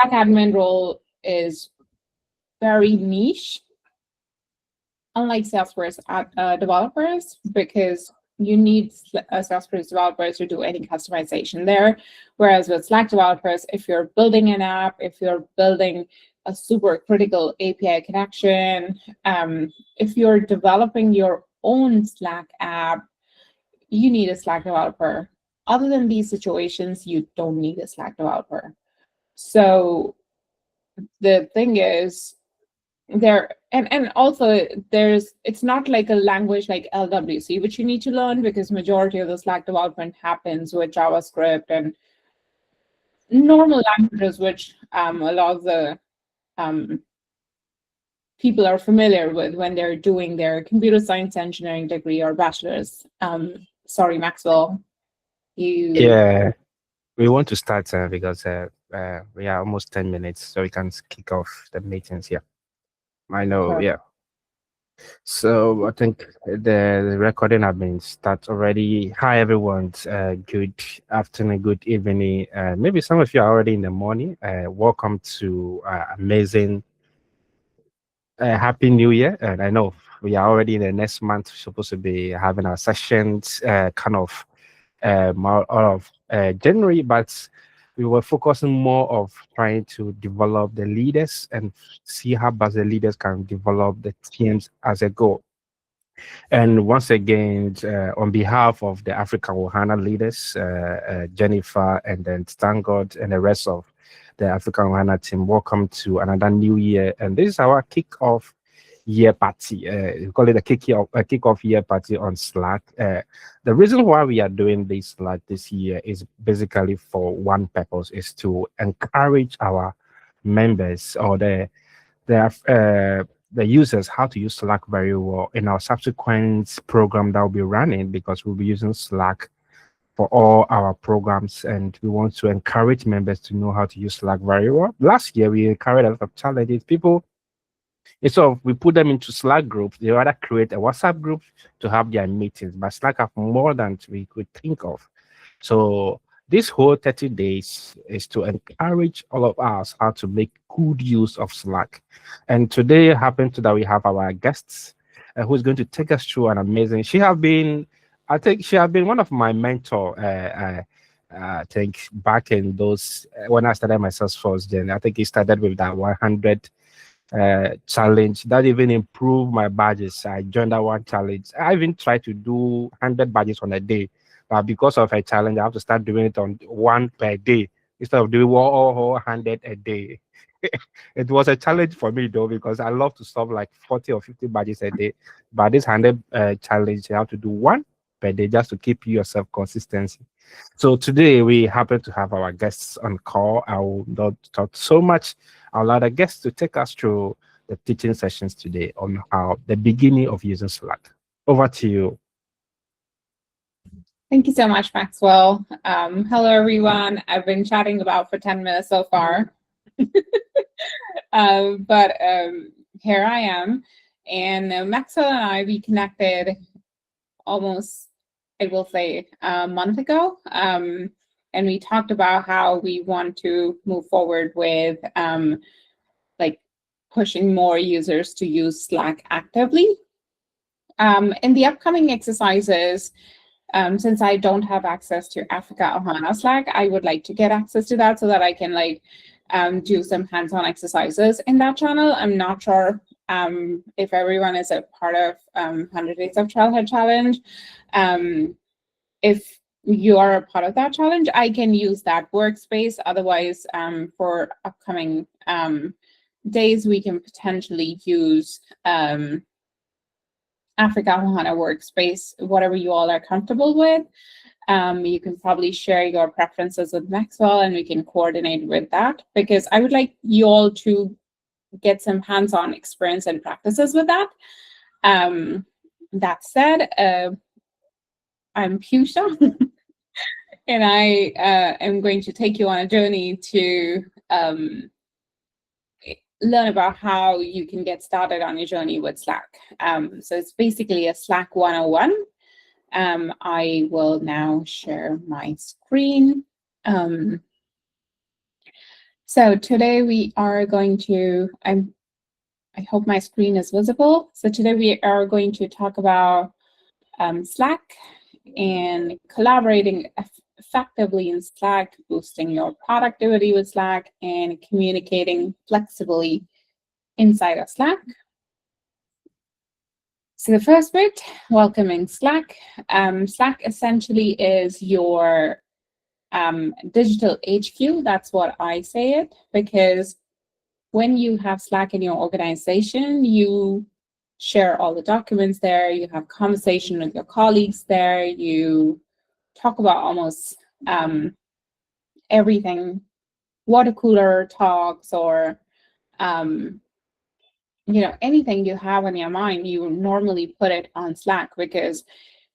Slack admin role is very niche, unlike Salesforce developers, because you need Salesforce developers to do any customization there. Whereas with Slack developers, if you're building an app, if you're building a super critical API connection, if you're developing your own Slack app, you need a Slack developer. Other than these situations, you don't need a Slack developer. So the thing is, and also it's not like a language like LWC, which you need to learn, because majority of the Slack development happens with JavaScript and normal languages, which a lot of the people are familiar with when they're doing their computer science engineering degree or bachelor's. Sorry, Maxwell. Yeah, we want to start because we are almost 10 minutes, so we can kick off the meetings here. I know, yeah. So I think the recording has been start already. Hi, everyone. Good afternoon, good evening. Maybe some of you are already in the morning. Welcome to amazing Happy New Year. And I know we are already in the next month, supposed to be having our sessions kind of more of January, but we were focusing more of trying to develop the leaders and see how best the leaders can develop the teams as a goal. And once again, on behalf of the African Ohana leaders, Jennifer and then Stangard and the rest of the African Ohana team, welcome to another new year. And this is our kickoff year party. We call it a kickoff year party on Slack. The reason why we are doing this Slack this year is basically for one purpose, is to encourage our members or the users how to use Slack very well in our subsequent program that will be running, because we'll be using Slack for all our programs, and we want to encourage members to know how to use Slack very well. Last year, we encouraged a lot of challenges. People, we put them into Slack groups. They rather create a WhatsApp group to have their meetings, but Slack have more than we could think of. So this whole 30 days is to encourage all of us how to make good use of Slack. And today happens that we have our guests who's going to take us through an amazing, I think she has been one of my mentor. I think back in those, when I started my Salesforce journey, I think it started with that 100 challenge that even improved my badges. I joined that one challenge. I even tried to do 100 badges on a day, but because of a challenge, I have to start doing it on one per day instead of doing all 100 a day. It was a challenge for me though, because I love to solve like 40 or 50 badges a day. But this 100 challenge, you have to do one per day just to keep yourself consistency. So today we happen to have our guests on call. I will not talk so much. I'll allow the guests to take us through the teaching sessions today on how the beginning of using Slack. Over to you. Thank you so much, Maxwell. Hello, everyone. I've been chatting about for 10 minutes so far. But here I am. And Maxwell and I, we connected almost, I will say, a month ago. And we talked about how we want to move forward with like pushing more users to use Slack actively. In the upcoming exercises, since I don't have access to Africa Ohana Slack, I would like to get access to that so that I can do some hands-on exercises in that channel. I'm not sure if everyone is a part of 100 Days of Childhood Challenge. If you are a part of that challenge, I can use that workspace. Otherwise, for upcoming days, we can potentially use Africa Ohana workspace, whatever you all are comfortable with. You can probably share your preferences with Maxwell and we can coordinate with that, because I would like you all to get some hands-on experience and practices with that. That said, I'm Pusha and I am going to take you on a journey to learn about how you can get started on your journey with Slack. So it's basically a Slack 101. I will now share my screen. So today we are going to, I hope my screen is visible. So today we are going to talk about Slack and collaborating effectively in Slack, boosting your productivity with Slack, and communicating flexibly inside of Slack. So the first bit, welcoming Slack. Slack essentially is your digital HQ. That's what I say it, because when you have Slack in your organization, you share all the documents there, you have conversation with your colleagues there, you talk about almost everything, water cooler talks, or anything you have on your mind, you normally put it on Slack, because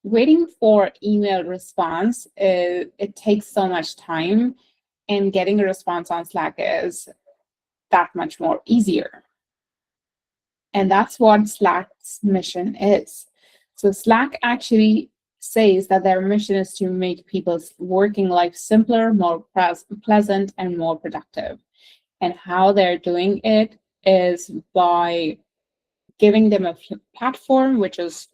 waiting for email response, it takes so much time, and getting a response on Slack is that much more easier. And that's what Slack's mission is. So Slack actually says that their mission is to make people's working life simpler, more pleasant, and more productive. And how they're doing it is by giving them a platform which is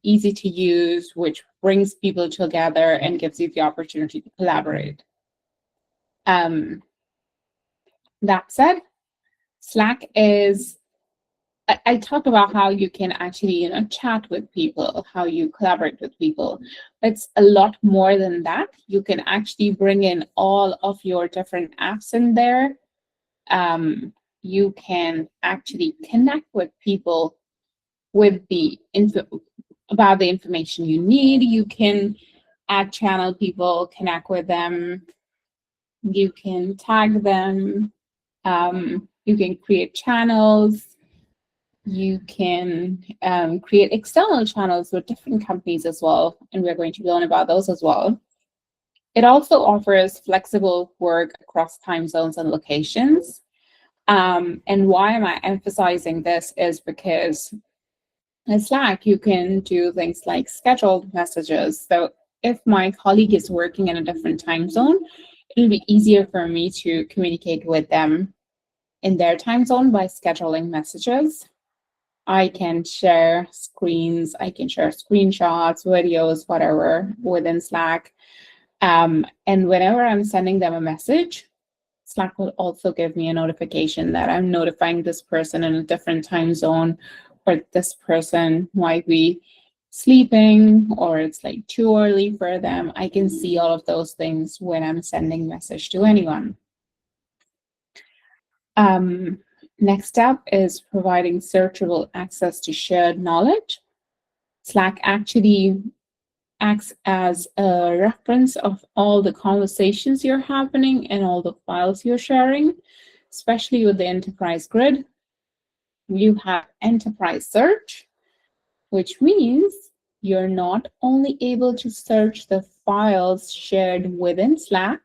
easy to use, which brings people together and gives you the opportunity to collaborate. That said, Slack is, I talked about how you can actually, chat with people, how you collaborate with people. It's a lot more than that. You can actually bring in all of your different apps in there. You can actually connect with people with the about the information you need. You can add channel people, connect with them. You can tag them. You can create channels. You can create external channels with different companies as well, and we're going to learn about those as well. It also offers flexible work across time zones and locations. And why am I emphasizing this is because in Slack, you can do things like scheduled messages. So if my colleague is working in a different time zone, it'll be easier for me to communicate with them in their time zone by scheduling messages. I can share screens, I can share screenshots, videos, whatever within Slack. And whenever I'm sending them a message, Slack will also give me a notification that I'm notifying this person in a different time zone, or this person might be sleeping, or it's like too early for them. I can see all of those things when I'm sending message to anyone. Next up is providing searchable access to shared knowledge. Slack actually acts as a reference of all the conversations you're having and all the files you're sharing, especially with the enterprise grid. You have enterprise search, which means you're not only able to search the files shared within Slack,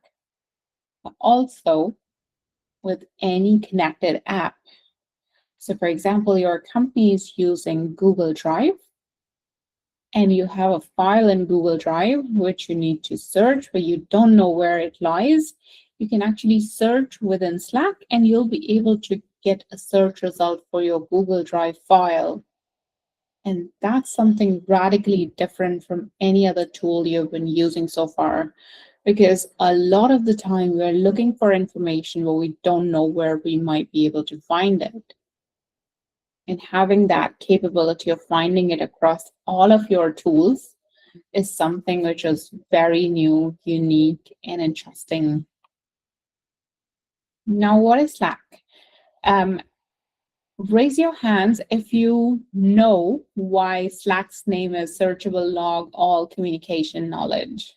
but also with any connected app. So for example, your company is using Google Drive, and you have a file in Google Drive which you need to search, but you don't know where it lies. You can actually search within Slack, and you'll be able to get a search result for your Google Drive file. And that's something radically different from any other tool you've been using so far, because a lot of the time we're looking for information, but we don't know where we might be able to find it. And having that capability of finding it across all of your tools is something which is very new, unique, and interesting. Now, what is Slack? Raise your hands if you know why Slack's name is Searchable Log All Communication Knowledge.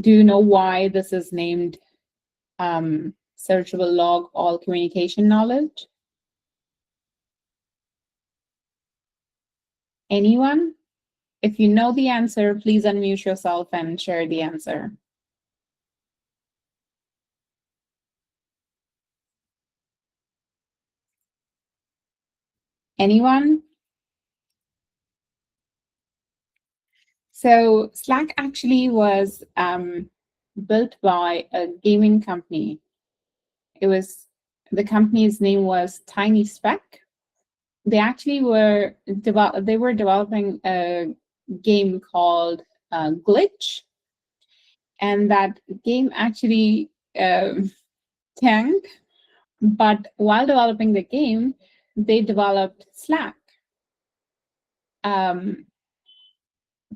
Do you know why this is named Searchable Log All Communication Knowledge? Anyone? If you know the answer, please unmute yourself and share the answer. Anyone? So Slack actually was built by a gaming company. The company's name was Tiny Speck. They actually were developing a game called Glitch, and that game actually tanked. But while developing the game, they developed Slack,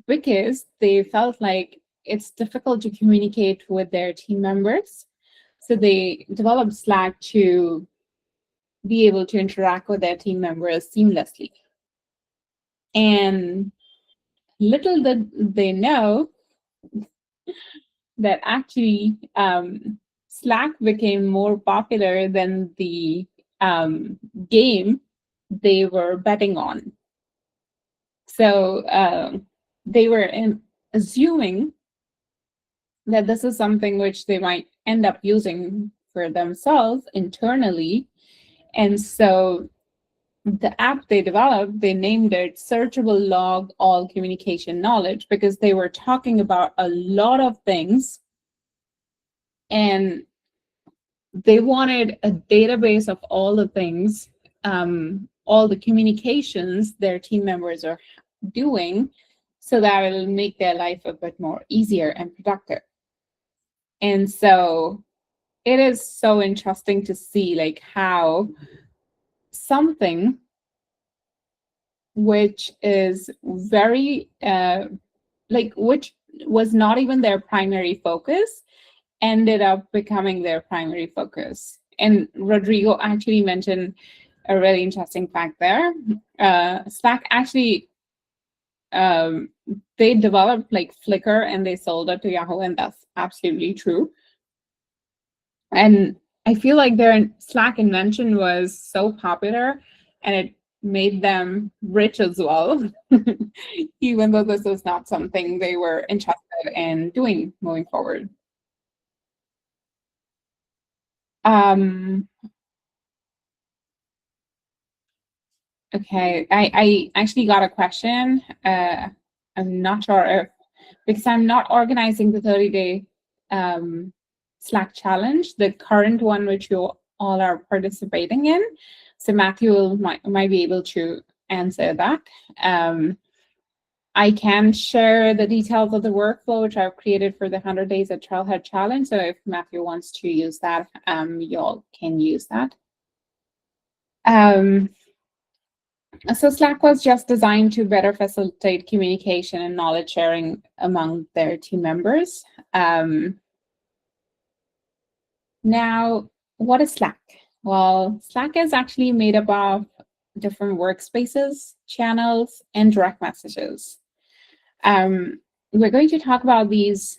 because they felt like it's difficult to communicate with their team members. So they developed Slack to be able to interact with their team members seamlessly. And little did they know that actually Slack became more popular than the game they were betting on. So they were assuming that this is something which they might end up using for themselves internally. And so the app they developed, they named it Searchable Log All Communication Knowledge, because they were talking about a lot of things and they wanted a database of all the things, all the communications their team members are doing, so that it'll make their life a bit more easier and productive. And so it is so interesting to see like how something which is very which was not even their primary focus ended up becoming their primary focus. And Rodrigo actually mentioned a really interesting fact there. Slack actually, they developed like Flickr and they sold it to Yahoo, and that's absolutely true. And I feel like their Slack invention was so popular and it made them rich as well, even though this is not something they were interested in doing moving forward. Okay, I actually got a question. I'm not sure if, because I'm not organizing the 30-day Slack challenge, the current one which you all are participating in. So Matthew might be able to answer that. I can share the details of the workflow which I've created for the 100 Days at Trailhead Challenge. So if Matthew wants to use that, you all can use that. So Slack was just designed to better facilitate communication and knowledge sharing among their team members. Now, what is Slack? Well, Slack is actually made up of different workspaces, channels, and direct messages. We're going to talk about these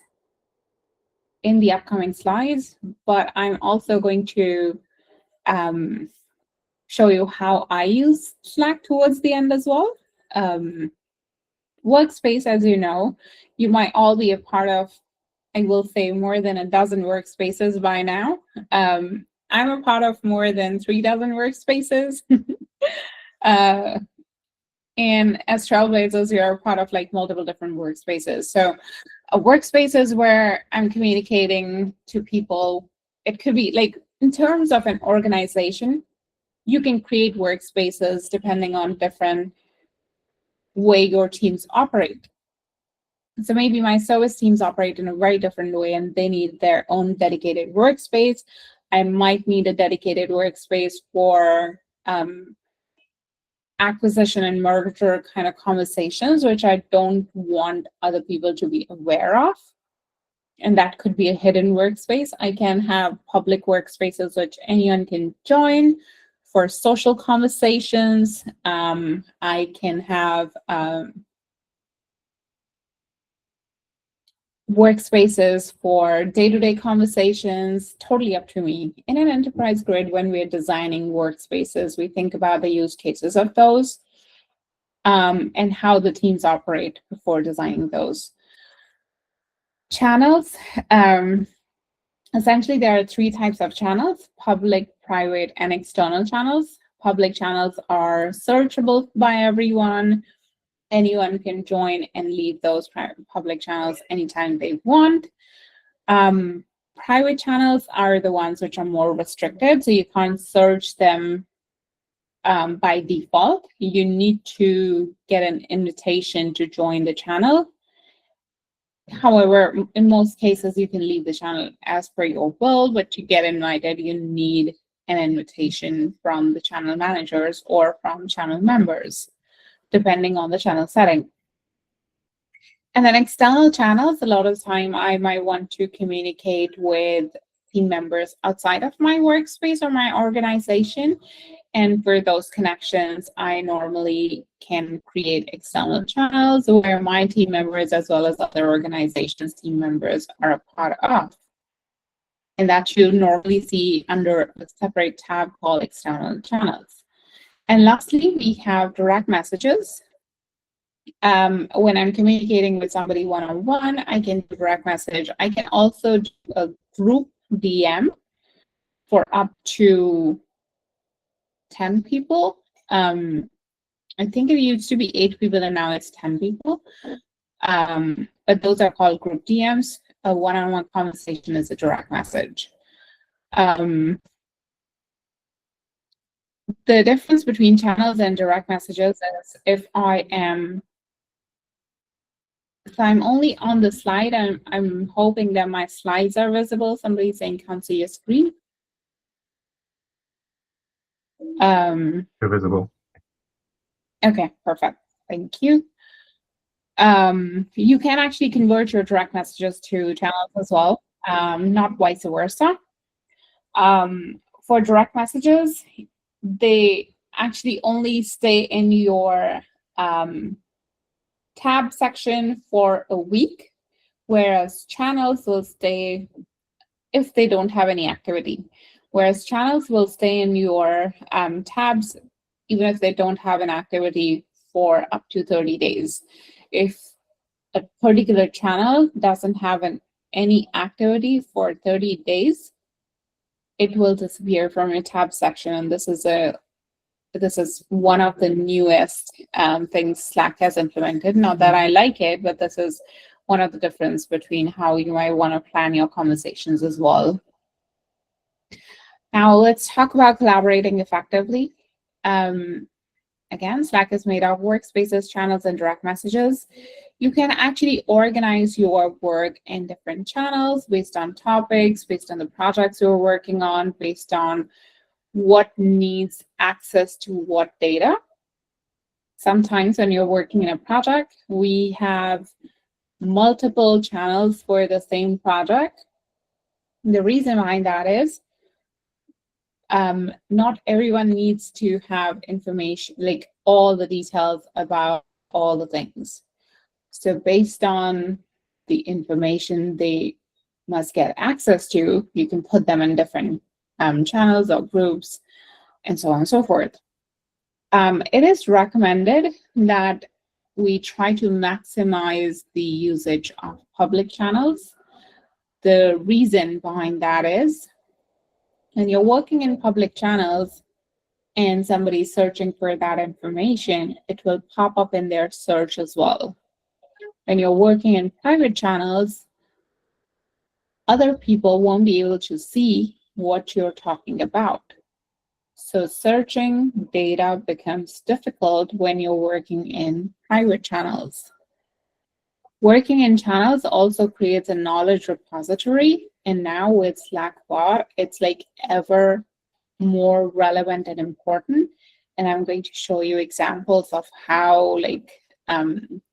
in the upcoming slides, but I'm also going to show you how I use Slack towards the end as well. Workspace, as you know, you might all be a part of, I will say, more than a dozen workspaces by now. I'm a part of more than 3 dozen workspaces. And as Trailblazers, you're a part of like multiple different workspaces. So a workspace is where I'm communicating to people. It could be like, in terms of an organization, you can create workspaces depending on different way your teams operate. So maybe my service teams operate in a very different way and they need their own dedicated workspace. I might need a dedicated workspace for acquisition and merger kind of conversations, which I don't want other people to be aware of. And that could be a hidden workspace. I can have public workspaces which anyone can join for social conversations. I can have workspaces for day-to-day conversations, totally up to me. In an enterprise grid, when we're designing workspaces, we think about the use cases of those and how the teams operate before designing those. Channels, essentially there are 3 types of channels: public, private, and external channels. Public channels are searchable by everyone. Anyone can join and leave those public channels anytime they want. Private channels are the ones which are more restricted, so you can't search them by default. You need to get an invitation to join the channel. However, in most cases, you can leave the channel as per your will, but to get invited, you need an invitation from the channel managers or from channel members, depending on the channel setting. And then external channels, a lot of time I might want to communicate with team members outside of my workspace or my organization. And for those connections, I normally can create external channels where my team members, as well as other organizations' team members, are a part of. And that you'll normally see under a separate tab called external channels. And lastly, we have direct messages. When I'm communicating with somebody one-on-one, I can do direct message. I can also do a group DM for up to 10 people. I think it used to be 8 people and now it's 10 people. But those are called group DMs. A one-on-one conversation is a direct message. The difference between channels and direct messages is if I'm only on the slide, I'm hoping that my slides are visible. Somebody's saying can't see your screen. They're visible. Okay, perfect. Thank you. You can actually convert your direct messages to channels as well, not vice versa. For direct messages, they actually only stay in your tab section for a week, whereas channels will stay if they don't have any activity. Whereas channels will stay in your tabs even if they don't have an activity for up to 30 days. If a particular channel doesn't have any activity for 30 days, it will disappear from your tab section. And this is one of the newest things Slack has implemented. Not that I like it, but this is one of the difference between how you might want to plan your conversations as well. Now let's talk about collaborating effectively. Again, Slack is made of workspaces, channels, and direct messages. You can actually organize your work in different channels based on topics, based on the projects you're working on, based on what needs access to what data. Sometimes when you're working in a project, we have multiple channels for the same project. The reason behind that is not everyone needs to have information, like all the details about all the things. So based on the information they must get access to, you can put them in different channels or groups and so on and so forth. It is recommended that we try to maximize the usage of public channels. The reason behind that is when you're working in public channels and somebody's searching for that information, it will pop up in their search as well. When you're working in private channels, other people won't be able to see what you're talking about. So searching data becomes difficult when you're working in private channels. Working in channels also creates a knowledge repository. And now with Slackbot, it's like ever more relevant and important. And I'm going to show you examples of how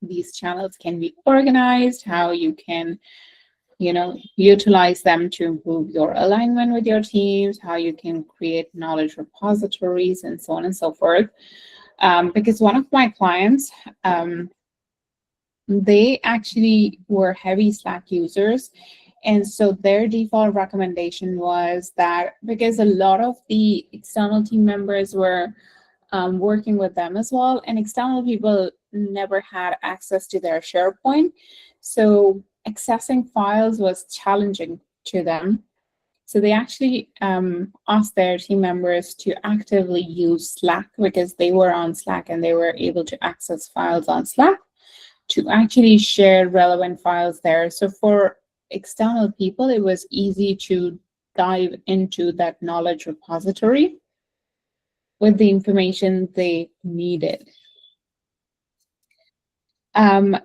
these channels can be organized, how you can utilize them to improve your alignment with your teams, how you can create knowledge repositories, and so on and so forth. Because one of my clients, they actually were heavy Slack users. And so their default recommendation was that because a lot of the external team members were working with them as well, and external people never had access to their SharePoint. So accessing files was challenging to them. So they actually asked their team members to actively use Slack because they were on Slack and they were able to access files on Slack to actually share relevant files there. So for external people, it was easy to dive into that knowledge repository with the information they needed.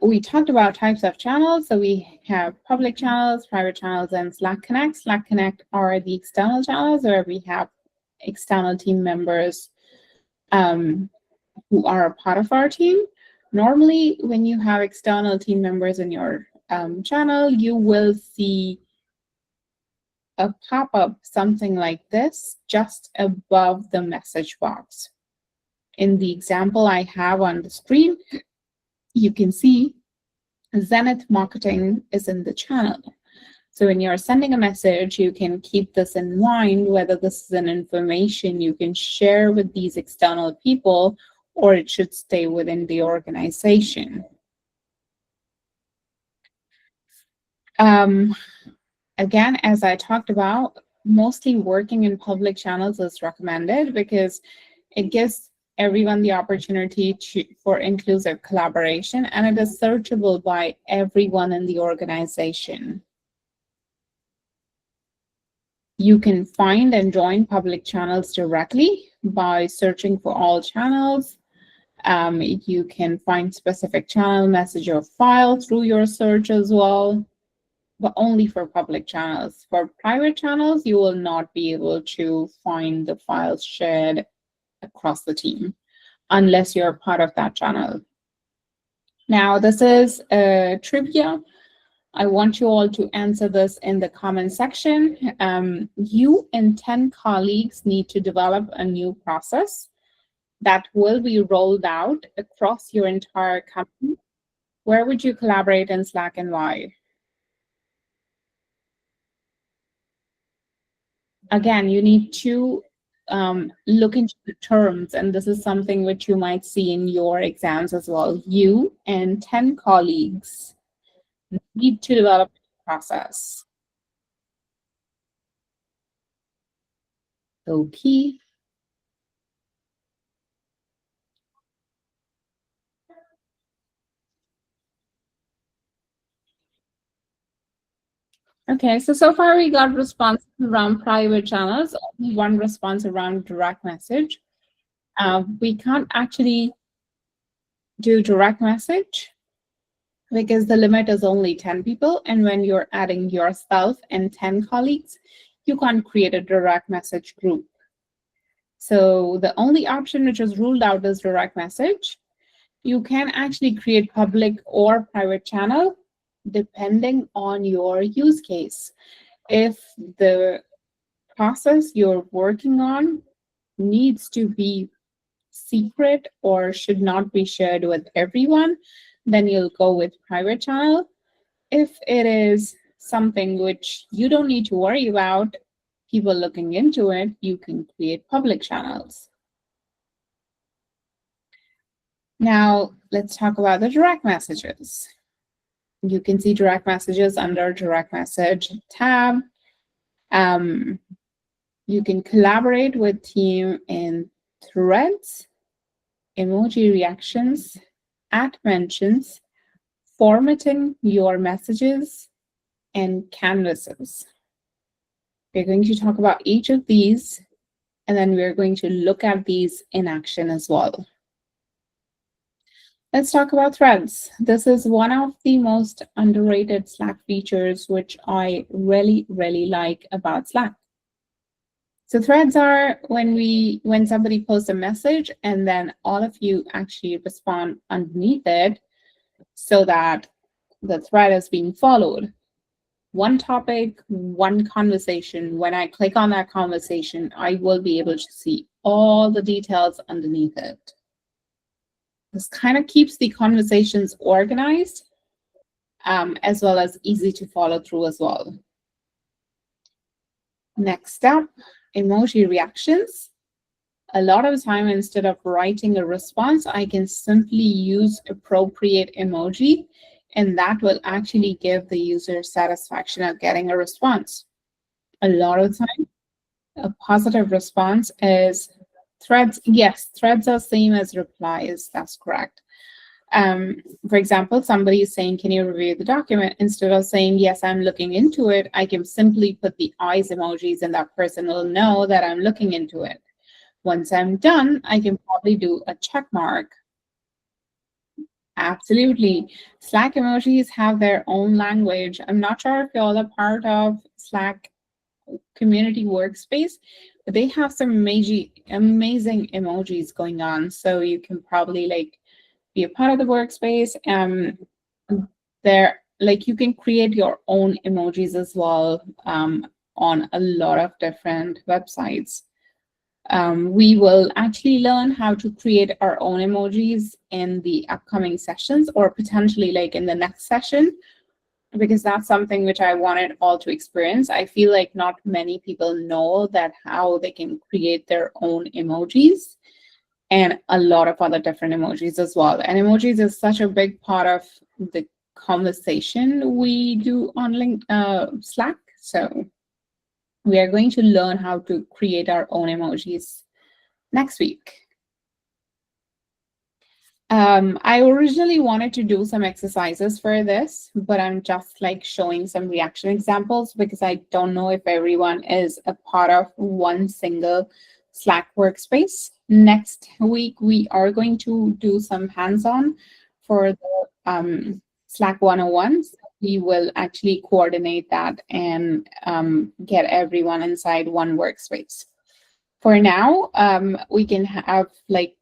We talked about types of channels. So we have public channels, private channels, and Slack Connect. Slack Connect are the external channels where we have external team members who are a part of our team. Normally, when you have external team members in your channel, you will see a pop-up, something like this, just above the message box. In the example I have on the screen, you can see Zenith Marketing is in the channel. So when you're sending a message, you can keep this in mind, whether this is an information you can share with these external people, or it should stay within the organization. Again, as I talked about, mostly working in public channels is recommended because it gives everyone the opportunity for inclusive collaboration, and it is searchable by everyone in the organization. You can find and join public channels directly by searching for all channels. You can find specific channel, message, or file through your search as well, but only for public channels. For private channels, you will not be able to find the files shared across the team unless you're part of that channel. Now, this is a trivia. I want you all to answer this in the comment section. You and 10 colleagues need to develop a new process that will be rolled out across your entire company. Where would you collaborate in Slack and why? Again, you need to look into the terms, and this is something which you might see in your exams as well. You and 10 colleagues need to develop a process. Okay. Okay, so far we got responses around private channels, only one response around direct message. We can't actually do direct message because the limit is only 10 people. And when you're adding yourself and 10 colleagues, you can't create a direct message group. So the only option which is ruled out is direct message. You can actually create public or private channel depending on your use case. If the process you're working on needs to be secret or should not be shared with everyone, then you'll go with private channel. If it is something which you don't need to worry about people looking into it, you can create public channels. Now, let's talk about the direct messages. You can see direct messages under direct message tab. You can collaborate with team in threads, emoji reactions, @mentions, formatting your messages, and canvases. We're going to talk about each of these, and then we're going to look at these in action as well. Let's talk about threads. This is one of the most underrated Slack features, which I really, really like about Slack. So threads are when somebody posts a message and then all of you actually respond underneath it so that the thread is being followed. One topic, one conversation. When I click on that conversation, I will be able to see all the details underneath it. This kind of keeps the conversations organized, as well as easy to follow through as well. Next up, emoji reactions. A lot of the time, instead of writing a response, I can simply use appropriate emoji, and that will actually give the user satisfaction of getting a response. A lot of the time, a positive response is threads. Yes, threads are same as replies. That's correct. For example, somebody is saying, can you review the document? Instead of saying, yes, I'm looking into it, I can simply put the eyes emojis and that person will know that I'm looking into it. Once I'm done, I can probably do a check mark. Absolutely. Slack emojis have their own language. I'm not sure if you're all a part of Slack community workspace, but they have some amazing emojis going on. So you can probably like be a part of the workspace. There, like you can create your own emojis as well on a lot of different websites. We will actually learn how to create our own emojis in the upcoming sessions or potentially like in the next session, because that's something which I wanted all to experience. I feel like not many people know that how they can create their own emojis and a lot of other different emojis as well. And emojis is such a big part of the conversation we do on Slack. So we are going to learn how to create our own emojis next week. I originally wanted to do some exercises for this, but I'm just like showing some reaction examples because I don't know if everyone is a part of one single Slack workspace. Next week, we are going to do some hands-on for the Slack 101s. We will actually coordinate that and get everyone inside one workspace. For now, we can have like,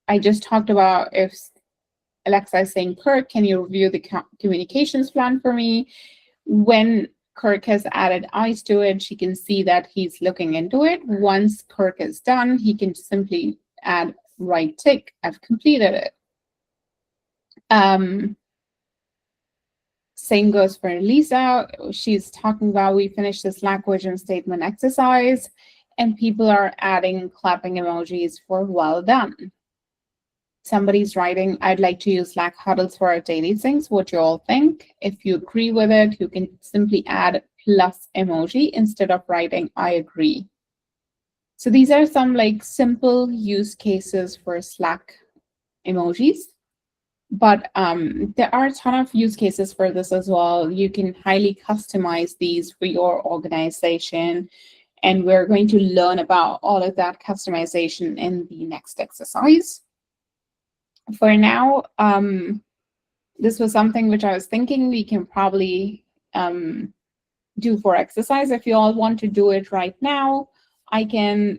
I just talked about if Alexa is saying, Kirk, can you review the communications plan for me? When Kirk has added eyes to it, she can see that he's looking into it. Once Kirk is done, he can simply add right tick, I've completed it. Same goes for Lisa. She's talking about we finished the Slack vision statement exercise and people are adding clapping emojis for well done. Somebody's writing, I'd like to use Slack huddles for our daily things. What you all think? If you agree with it, you can simply add plus emoji instead of writing I agree. So these are some like simple use cases for Slack emojis. But there are a ton of use cases for this as well. You can highly customize these for your organization. And we're going to learn about all of that customization in the next exercise. For now, this was something which I was thinking we can probably do for exercise. If you all want to do it right now, I can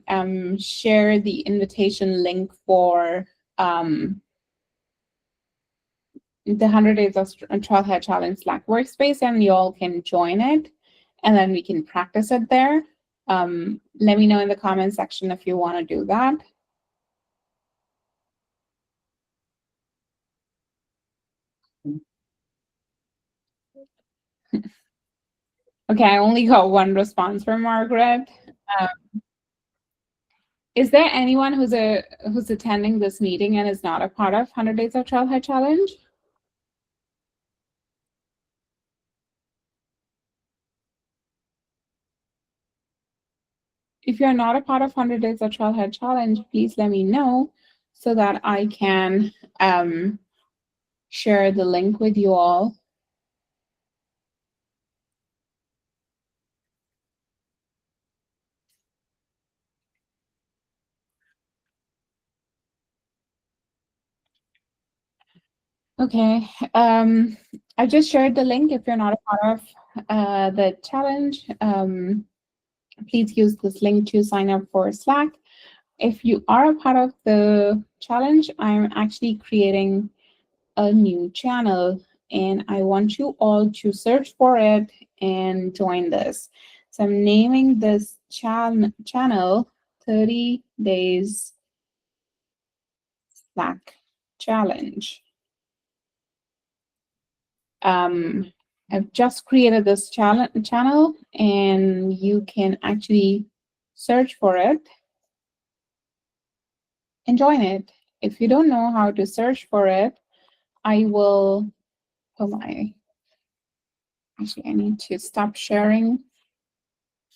share the invitation link for the 100 Days of Trailhead Challenge Slack workspace, and you all can join it, and then we can practice it there. Let me know in the comment section if you want to do that. Okay, I only got one response from Margaret. Is there anyone who's attending this meeting and is not a part of 100 Days of Trailhead Challenge? If you're not a part of 100 Days of Trailhead Challenge, please let me know so that I can share the link with you all. Okay, I just shared the link. If you're not a part of the challenge, please use this link to sign up for Slack. If you are a part of the challenge, I'm actually creating a new channel and I want you all to search for it and join this. So I'm naming this channel 30 Days Slack Challenge. I've just created this channel and you can actually search for it and join it. If you don't know how to search for it, I will put actually I need to stop sharing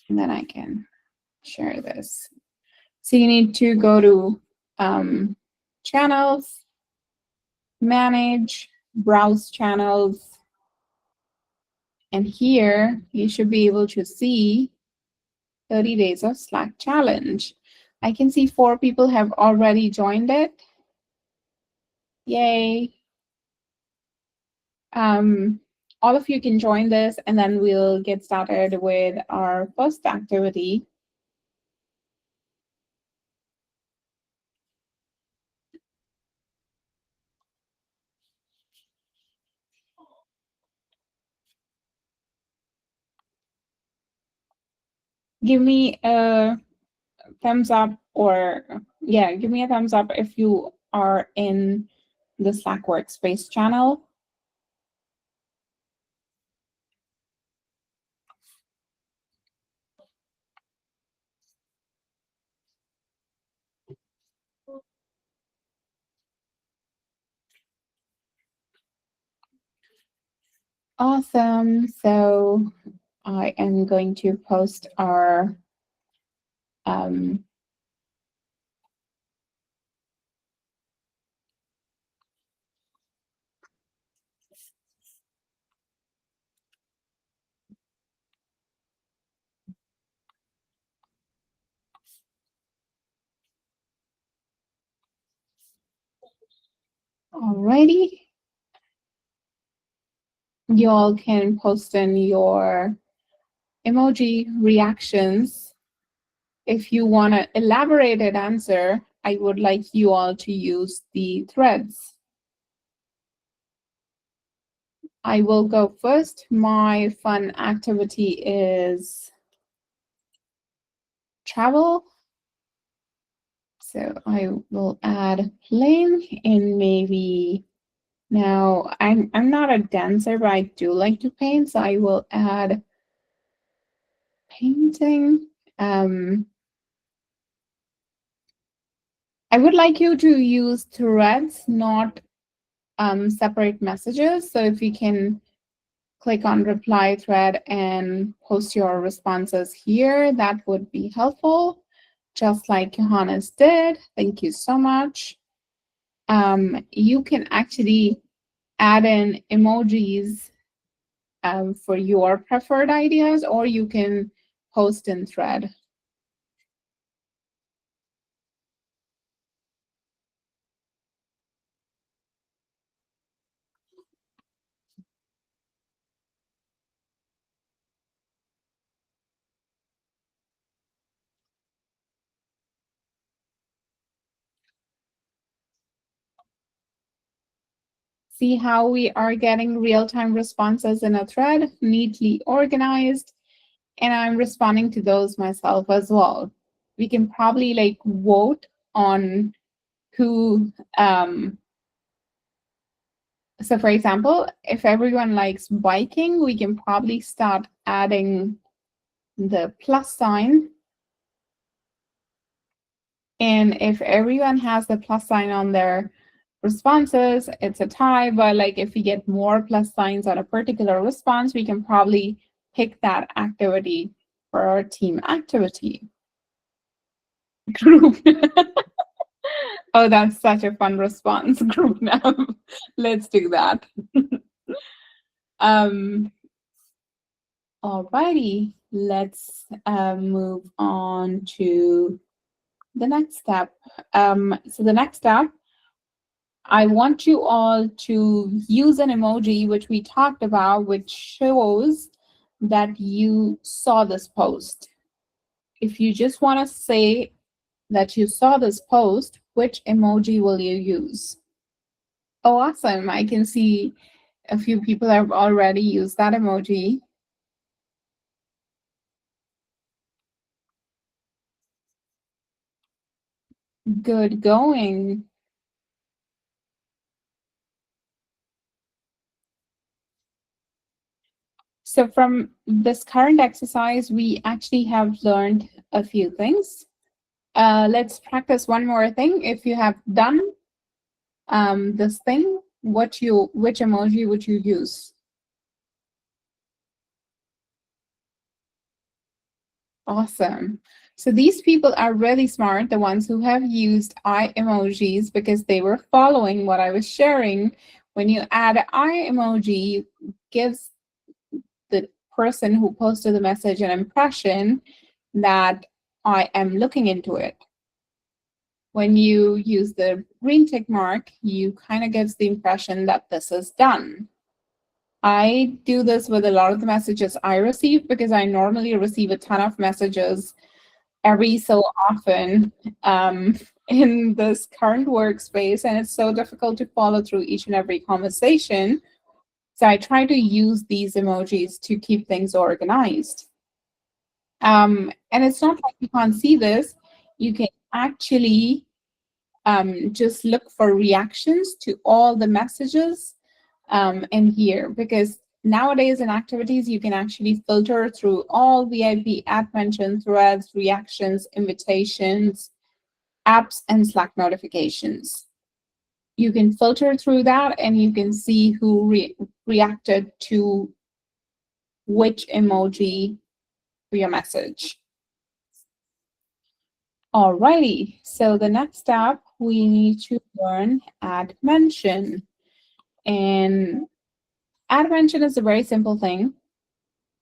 and then I can share this. So you need to go to channels manage, browse channels. And here you should be able to see 30 days of Slack challenge. I can see 4 people have already joined it. Yay. All of you can join this, and then we'll get started with our first activity. Give me a thumbs up, or yeah, give me a thumbs up if you are in the Slack workspace channel. Awesome. So I am going to post our alrighty. You all can post in your emoji reactions. If you want to elaborated answer, I would like you all to use the threads. I will go first. My fun activity is travel. So I will add plane, and maybe now I'm not a dancer, but I do like to paint, so I will add painting. I would like you to use threads, not separate messages. So if you can click on reply thread and post your responses here, that would be helpful, just like Johannes did. Thank you so much. You can actually add in emojis for your preferred ideas, or you can post in thread. See how we are getting real-time responses in a thread, neatly organized, and I'm responding to those myself as well. We can probably like vote on who, so for example, if everyone likes biking, we can probably start adding the plus sign. And if everyone has the plus sign on their responses, it's a tie. But like if we get more plus signs on a particular response, we can probably pick that activity for our team activity. Group. Oh, that's such a fun response. Group now. Let's do that. Alrighty, let's move on to the next step. So the next step, I want you all to use an emoji, which we talked about, which shows that you saw this post. If you just want to say that you saw this post, which emoji will you use? Oh, awesome. I can see a few people have already used that emoji. Good going. So from this current exercise, we actually have learned a few things. Let's practice one more thing. If you have done this thing, which emoji would you use? Awesome. So these people are really smart, the ones who have used eye emojis, because they were following what I was sharing. When you add an eye emoji, it gives the person who posted the message an impression that I am looking into it. When you use the green tick mark, you kind of gives the impression that this is done. I do this with a lot of the messages I receive because I normally receive a ton of messages every so often in this current workspace, and it's so difficult to follow through each and every conversation. So I try to use these emojis to keep things organized. And it's not like you can't see this. You can actually just look for reactions to all the messages in here, because nowadays in activities, you can actually filter through all VIP app mention threads, reactions, invitations, apps, and Slack notifications. You can filter through that and you can see who reacted to which emoji for your message. Alrighty, so the next step, we need to learn add mention. And add mention is a very simple thing.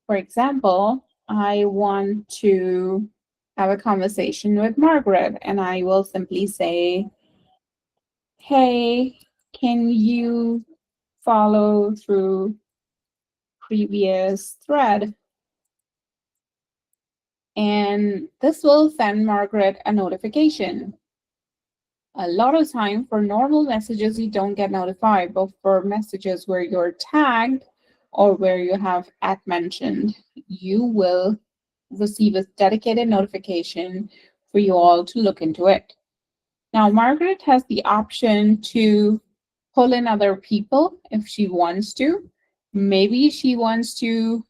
For example, I want to have a conversation with Margaret, and I will simply say, hey, can you follow through previous thread? And this will send Margaret a notification. A lot of time for normal messages, you don't get notified, but for messages where you're tagged or where you have @ mentioned, you will receive a dedicated notification for you all to look into it. Now, Margaret has the option to pull in other people if she wants to. Maybe she wants to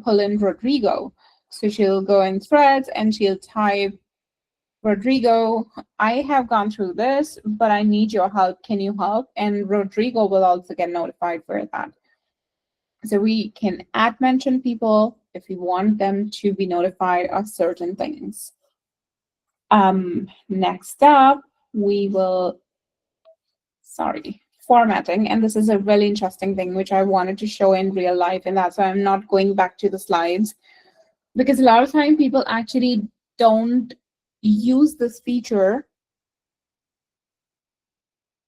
pull in Rodrigo. So she'll go in threads and she'll type, Rodrigo, I have gone through this, but I need your help. Can you help? And Rodrigo will also get notified for that. So we can @ mention people if we want them to be notified of certain things. Next up, we will, formatting. And this is a really interesting thing which I wanted to show in real life. And that's why I'm not going back to the slides, because a lot of time people actually don't use this feature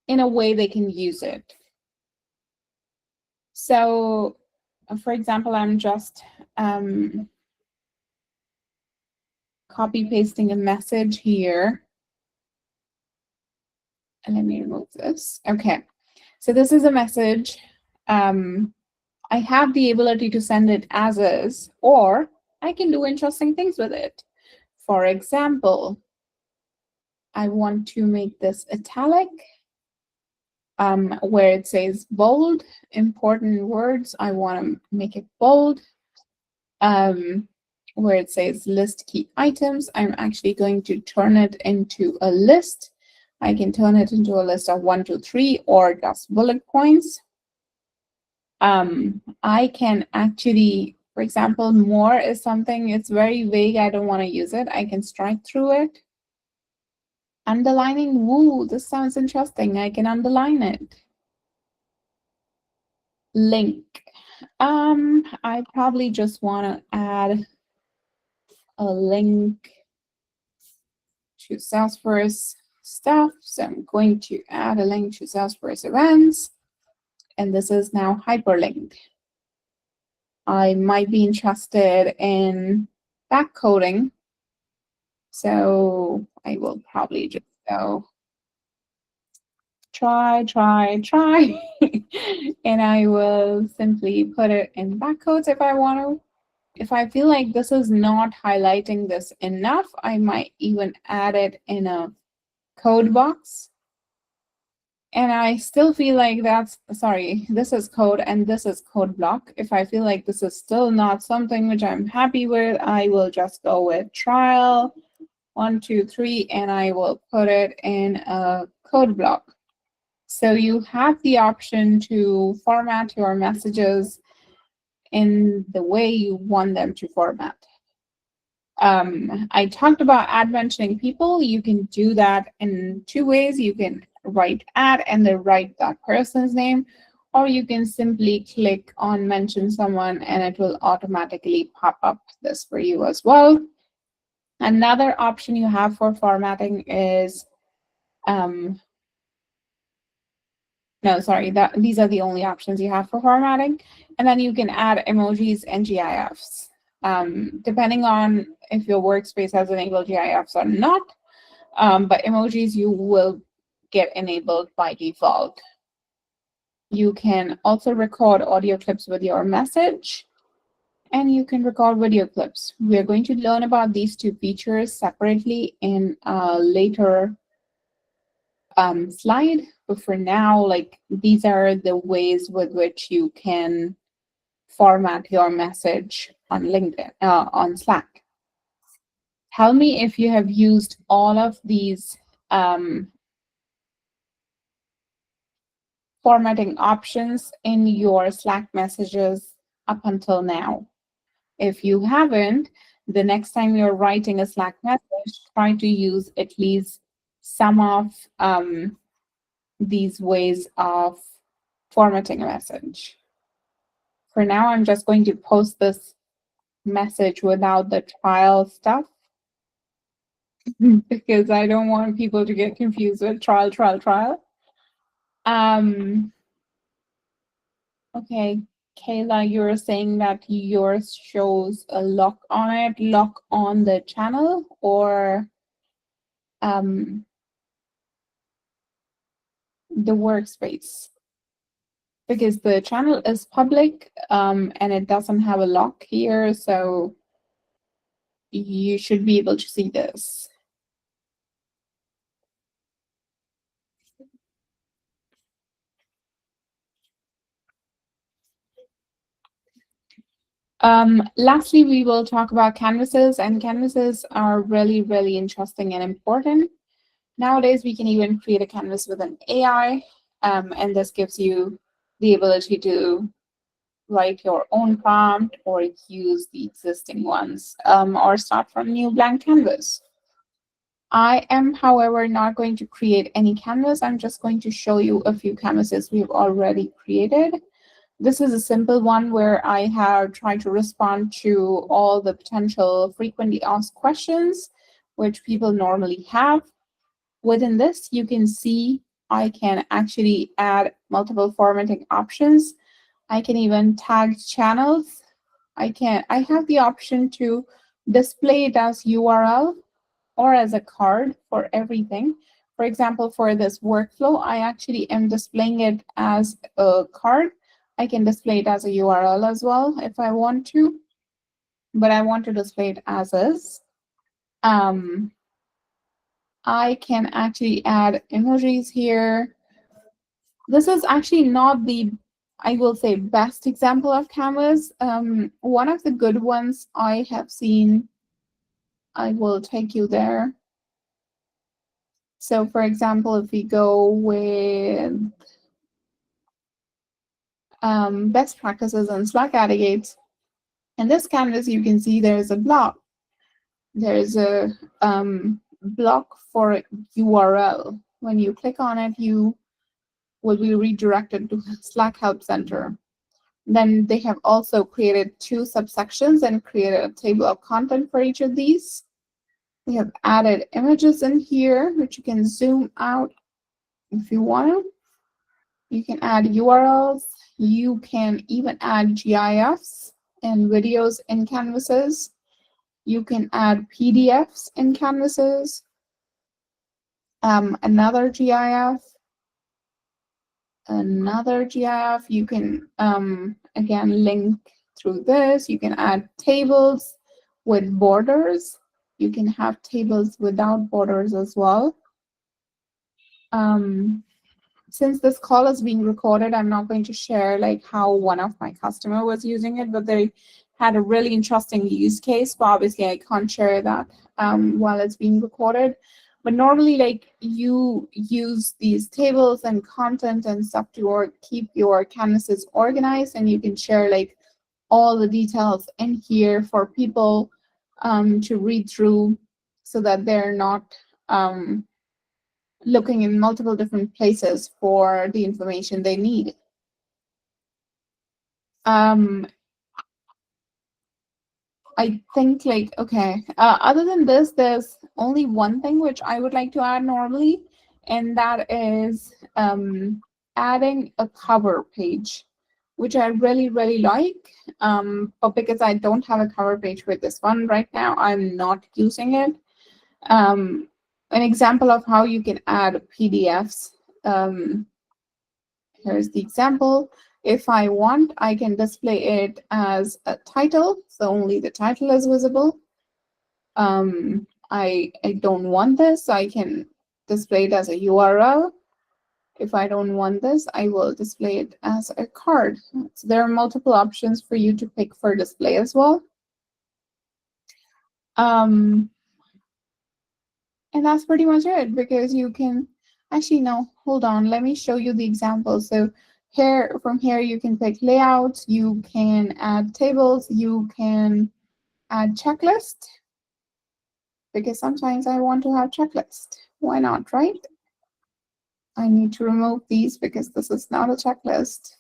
in a way they can use it. So, for example, I'm just copy pasting a message here. And let me remove this. Okay, so this is a message. I have the ability to send it as is, or I can do interesting things with it. For example, I want to make this italic, where it says bold, important words, I want to make it bold. Where it says list key items, I'm actually going to turn it into a list. I can turn it into a list of 1, 2, 3, or just bullet points. I can actually, for example, more is something, it's very vague, I don't want to use it. I can strike through it. Underlining, woo, this sounds interesting. I can underline it. Link. I probably just want to add a link to Salesforce stuff. So I'm going to add a link to Salesforce events. And this is now hyperlinked. I might be interested in backcoding. So I will probably just go try. And I will simply put it in backcodes if I want to. If I feel like this is not highlighting this enough, I might even add it in a code box. And I still feel like that's, sorry, this is code and this is code block. If I feel like this is still not something which I'm happy with, I will just go with trial 1, 2, 3, and I will put it in a code block. So you have the option to format your messages in the way you want them to format. I talked about add mentioning people. You can do that in two ways. You can write add and then write that person's name, or you can simply click on mention someone and it will automatically pop up this for you as well. Another option you have for formatting is, no, sorry, these are the only options you have for formatting. And then you can add emojis and GIFs. Depending on if your workspace has enabled GIFs or not, but emojis you will get enabled by default. You can also record audio clips with your message, and you can record video clips. We're going to learn about these two features separately in a later slide, but for now, like, these are the ways with which you can format your message on LinkedIn, on Slack. Tell me if you have used all of these formatting options in your Slack messages up until now. If you haven't, the next time you're writing a Slack message, try to use at least some of these ways of formatting a message. For now, I'm just going to post this message without the trial stuff because I don't want people to get confused with trial. Okay, Kayla, you're saying that yours shows a lock on it, lock on the channel, or the workspace? Because the channel is public and it doesn't have a lock here, so you should be able to see this. Lastly, we will talk about canvases, and canvases are really, really interesting and important. Nowadays, we can even create a canvas with an AI, and this gives you the ability to write your own prompt or use the existing ones, or start from new blank canvas. I am, however, not going to create any canvas. I'm just going to show you a few canvases we've already created. This is a simple one where I have tried to respond to all the potential frequently asked questions which people normally have. Within this, you can see I can actually add multiple formatting options. I can even tag channels. I have the option to display it as URL or as a card for everything. For example, for this workflow, I actually am displaying it as a card. I can display it as a URL as well if I want to, but I want to display it as is. I can actually add emojis here. This is actually not the, I will say, best example of canvas. One of the good ones I have seen, I will take you there. So for example, if we go with best practices on Slack Etiquette, in this canvas, you can see there's a block. There's a block for URL. When you click on it, you will be redirected to Slack Help Center. Then they have also created two subsections and created a table of content for each of these. They have added images in here, which you can zoom out if you want to. You can add URLs. You can even add GIFs and videos in canvases. You can add PDFs in canvases. Another GIF. You can, again, link through this. You can add tables with borders. You can have tables without borders as well. Since this call is being recorded, I'm not going to share like how one of my customer was using it, but they had a really interesting use case. But obviously, I can't share that while it's being recorded. But normally, like, you use these tables and content and stuff to keep your canvases organized, and you can share like all the details in here for people to read through so that they're not looking in multiple different places for the information they need. I think like, okay, other than this, there's only one thing which I would like to add normally, and that is adding a cover page, which I really, really like. But because I don't have a cover page with this one right now, I'm not using it. An example of how you can add PDFs. Here's the example. If I want, I can display it as a title, so only the title is visible. I don't want this, so I can display it as a URL. If I don't want this, I will display it as a card. So there are multiple options for you to pick for display as well. And that's pretty much it, because you can actually, no, hold on, let me show you the example. So here, from here, you can pick layouts, you can add tables, you can add checklist, because sometimes I want to have checklist. Why not, right? I need to remove these because this is not a checklist.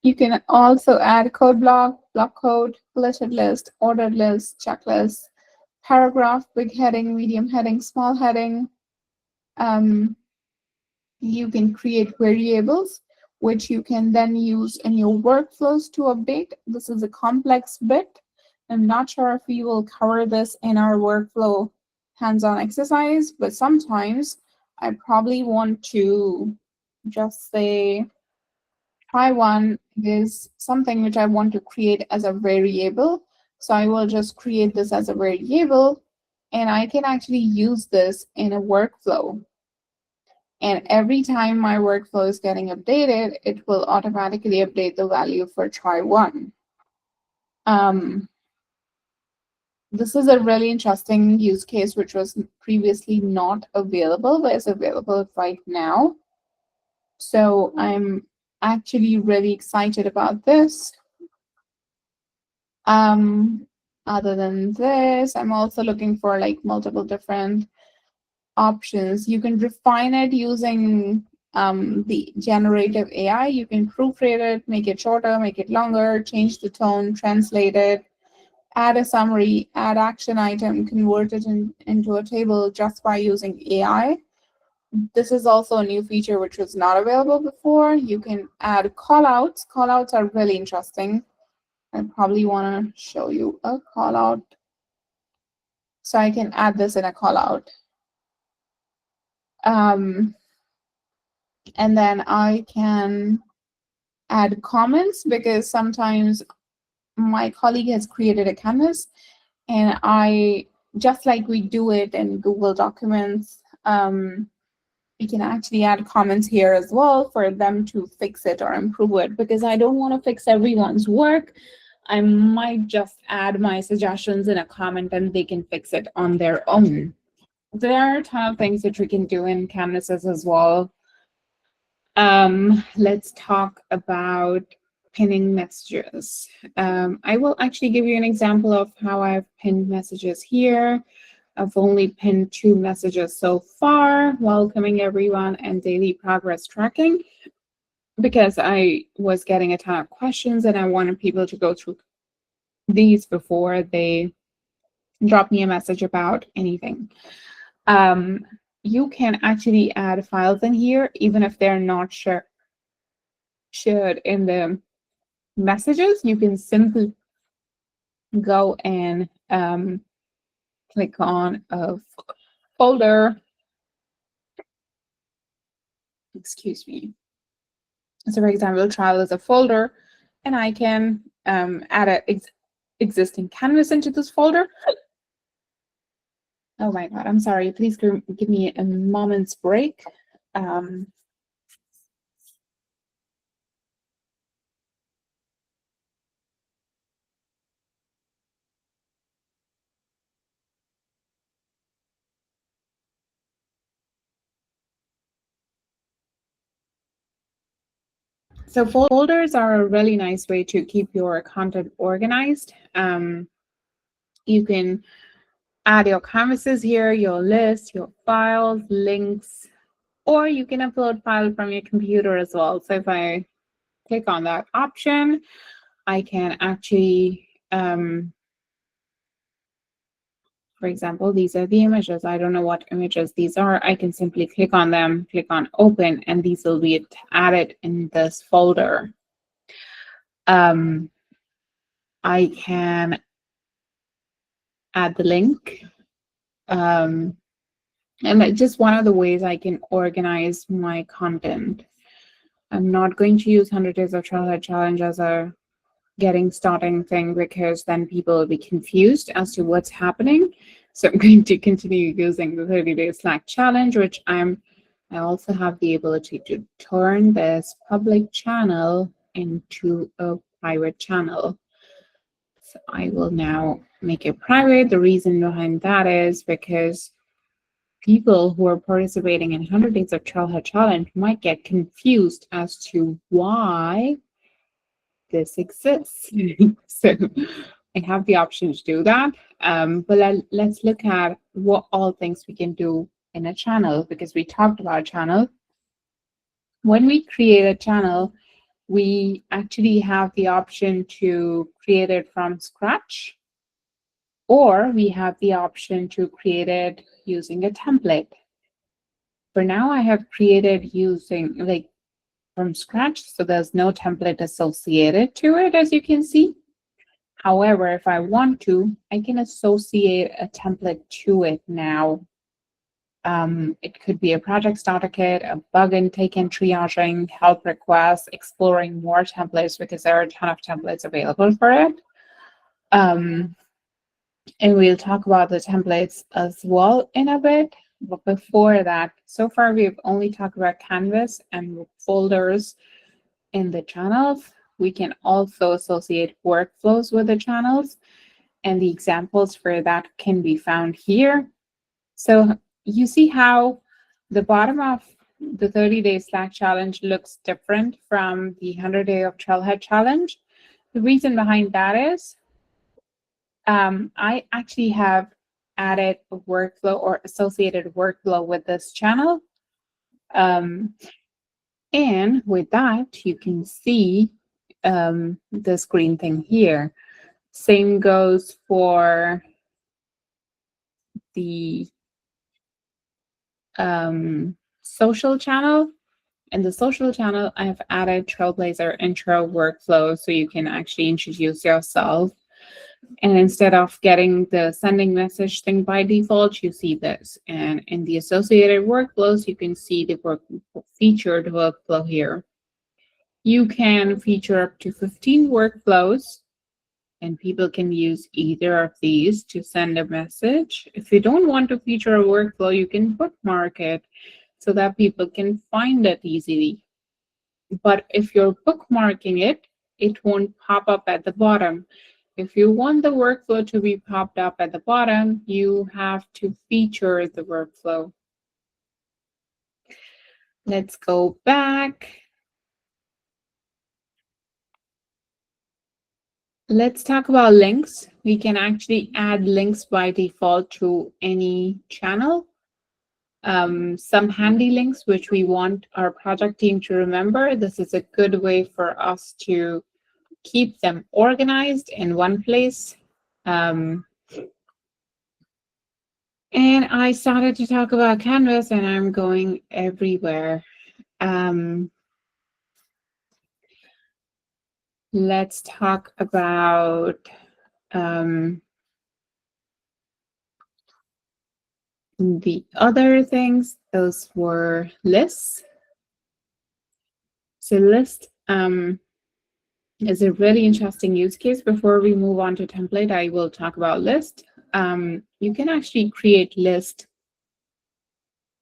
You can also add code block, block code, bulleted list, ordered list, checklist, paragraph, big heading, medium heading, small heading. You can create variables, which you can then use in your workflows to update. This is a complex bit. I'm not sure if we will cover this in our workflow hands-on exercise, but sometimes I probably want to just say, try one is something which I want to create as a variable. So I will just create this as a variable, and I can actually use this in a workflow. And every time my workflow is getting updated, it will automatically update the value for try one. This is a really interesting use case, which was previously not available, but is available right now. So I'm actually really excited about this. Other than this, I'm also looking for like multiple different options. You can refine it using the generative AI. You can proofread it, make it shorter, make it longer, change the tone, translate it, add a summary, add action item, convert it into a table just by using AI. This is also a new feature which was not available before. You can add callouts. Callouts are really interesting. I probably want to show you a callout. So I can add this in a callout. And then I can add comments, because sometimes my colleague has created a canvas, and I, just like we do it in Google Documents, we can actually add comments here as well for them to fix it or improve it, because I don't want to fix everyone's work. I might just add my suggestions in a comment and they can fix it on their own. There are a ton of things that we can do in Canvases as well. Let's talk about pinning messages. I will actually give you an example of how I've pinned messages here. I've only pinned 2 messages so far: welcoming everyone and daily progress tracking, because I was getting a ton of questions and I wanted people to go through these before they drop me a message about anything. You can actually add files in here, even if they're not shared in the messages. You can simply go and click on a folder. Excuse me. So for example, trial is a folder, and I can add an existing canvas into this folder. Oh my God, I'm sorry. Please give me a moment's break. So folders are a really nice way to keep your content organized. You can add your canvases here, your list, your files, links, or you can upload file from your computer as well. So if I click on that option, I can actually, for example, these are the images. I don't know what images these are. I can simply click on them, click on open, and these will be added in this folder. I can add the link. And just one of the ways I can organize my content. I'm not going to use 100 Days of Childhood Challenge as a getting starting thing because then people will be confused as to what's happening. So I'm going to continue using the 30-day Slack challenge, which I also have the ability to turn this public channel into a private channel. So I will now make it private. The reason behind that is because people who are participating in 100 Days of Childhood Challenge might get confused as to why this exists. So I have the option to do that. But let's look at what all things we can do in a channel, because we talked about channel. When we create a channel, we actually have the option to create it from scratch, or we have the option to create it using a template. For now, I have created using from scratch, so there's no template associated to it, as you can see. However, if I want to, I can associate a template to it now. It could be a project starter kit, a bug intake and triaging, help requests, exploring more templates, because there are a ton of templates available for it. And we'll talk about the templates as well in a bit. But before that, so far we've only talked about Canvas and folders in the channels. We can also associate workflows with the channels, and the examples for that can be found here. So you see how the bottom of the 30-day Slack challenge looks different from the 100-day of Trailhead challenge. The reason behind that is I actually have added a workflow or associated workflow with this channel. And with that, you can see this green thing here. Same goes for the social channel. In the social channel, I have added Trailblazer intro workflow, so you can actually introduce yourself. And instead of getting the sending message thing by default, you see this. And in the associated workflows, you can see the featured workflow here. You can feature up to 15 workflows, and people can use either of these to send a message. If you don't want to feature a workflow, you can bookmark it so that people can find it easily. But if you're bookmarking it, it won't pop up at the bottom. If you want the workflow to be popped up at the bottom, you have to feature the workflow. Let's go back. Let's talk about links. We can actually add links by default to any channel. Some handy links which we want our project team to remember. This is a good way for us to keep them organized in one place. And I started to talk about Canvas, and I'm going everywhere. Let's talk about the other things. Those were lists. So list is a really interesting use case. Before we move on to template, I will talk about list. You can actually create list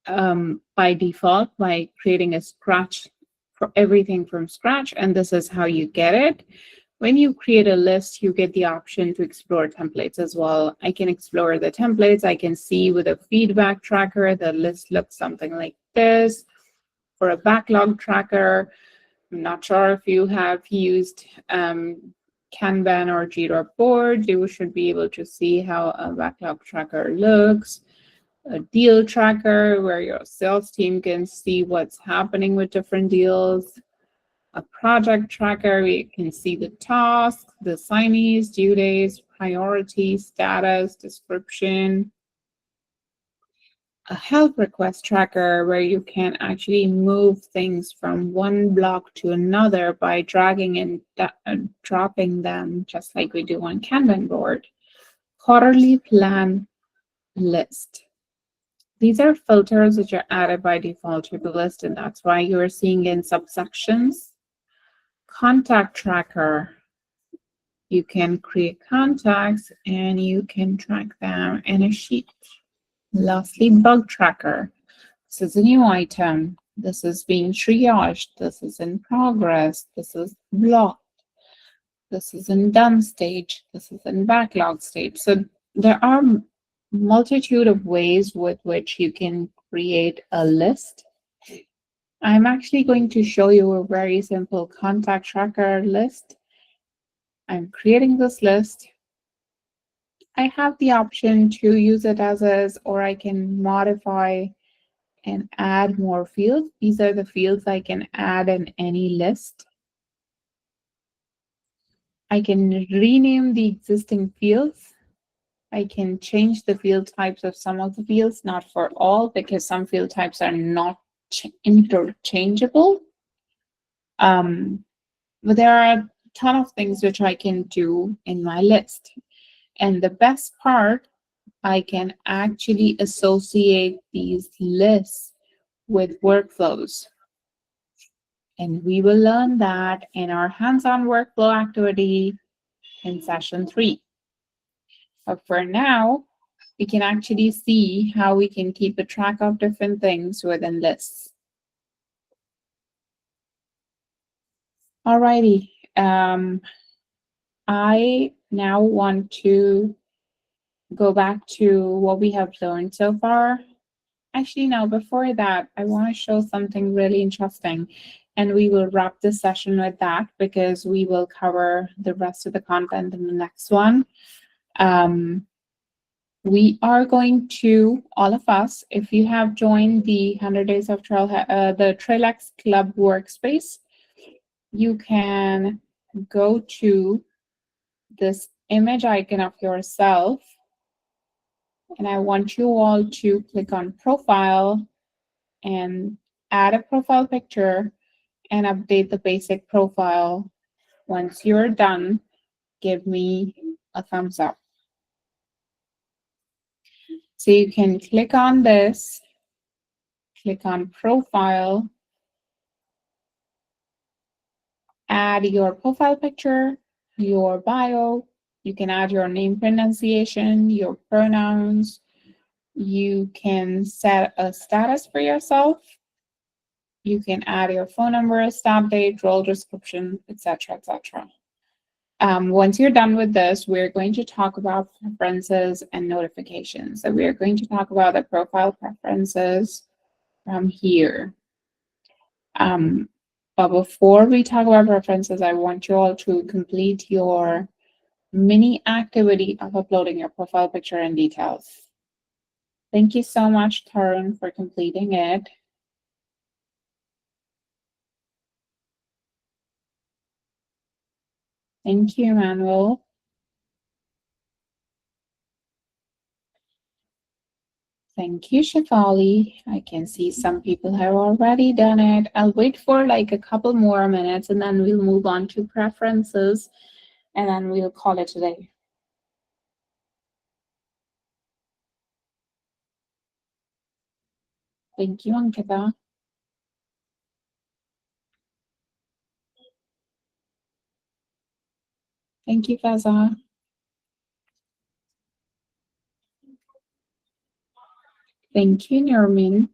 by default by creating a scratch for everything from scratch, and this is how you get it. When you create a list, you get the option to explore templates as well. I can explore the templates. I can see with a feedback tracker, the list looks something like this. For a backlog tracker, I'm not sure if you have used Kanban or Jira board, you should be able to see how a backlog tracker looks, a deal tracker where your sales team can see what's happening with different deals, a project tracker where you can see the tasks, the signees, due dates, priority, status, description, a help request tracker where you can actually move things from one block to another by dragging and dropping them, just like we do on Kanban board. Quarterly plan list. These are filters which are added by default to the list, and that's why you're seeing in subsections. Contact tracker. You can create contacts and you can track them in a sheet. Lastly, bug tracker. This is a new item. This is being triaged. This is in progress. This is blocked. This is in done stage. This is in backlog stage. So there are multitude of ways with which you can create a list. I'm actually going to show you a very simple contact tracker list. I'm creating this list. I have the option to use it as is, or I can modify and add more fields. These are the fields I can add in any list. I can rename the existing fields. I can change the field types of some of the fields, not for all, because some field types are not interchangeable. But there are a ton of things which I can do in my list. And the best part, I can actually associate these lists with workflows. And we will learn that in our hands-on workflow activity in session 3. But for now, we can actually see how we can keep a track of different things within lists. Alrighty, I now want to go back to what we have learned so far. Actually, no, before that, I want to show something really interesting. And we will wrap this session with that because we will cover the rest of the content in the next one. We are going to, all of us, if you have joined the 100 Days of Trail, the TrailX Club workspace, you can go to this image icon of yourself. And I want you all to click on profile and add a profile picture and update the basic profile. Once you're done, give me a thumbs up. So you can click on this, click on profile, add your profile picture, your bio. You can add your name pronunciation, your pronouns. You can set a status for yourself. You can add your phone number, start date, role description, etc., etc. Once you're done with this, we're going to talk about preferences and notifications. So we're going to talk about the profile preferences from here. But before we talk about preferences, I want you all to complete your mini activity of uploading your profile picture and details. Thank you so much, Tarun, for completing it. Thank you, Manuel. Thank you, Shefali. I can see some people have already done it. I'll wait for like a couple more minutes and then we'll move on to preferences and then we'll call it a day. Thank you, Ankita. Thank you, Faza. Thank you, Nirmin.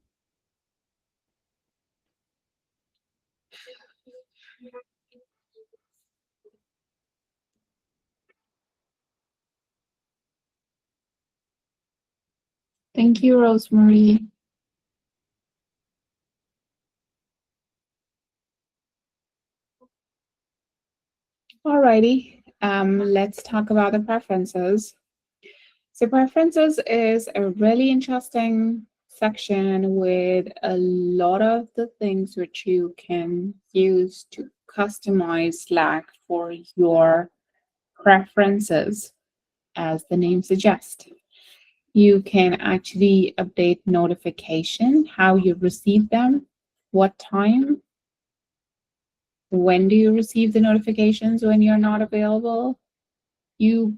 Thank you, Rosemary. Alrighty. let's talk about the preferences. So preferences is a really interesting section with a lot of the things which you can use to customize Slack for your preferences, as the name suggests. You can actually update notification, how you receive them, what time, when do you receive the notifications when you're not available. You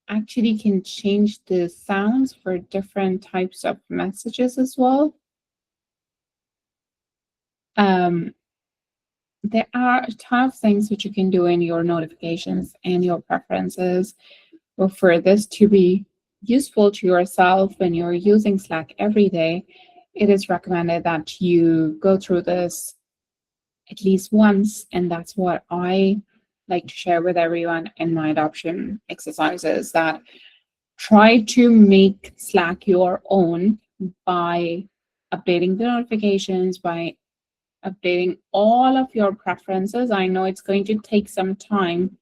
actually can change the sounds for different types of messages as well. There are a ton of things which you can do in your notifications and your preferences. But for this to be useful to yourself when you're using Slack every day, it is recommended that you go through this at least once. And that's what I like to share with everyone in my adoption exercises, that try to make Slack your own by updating the notifications, by updating all of your preferences. I know it's going to take some time.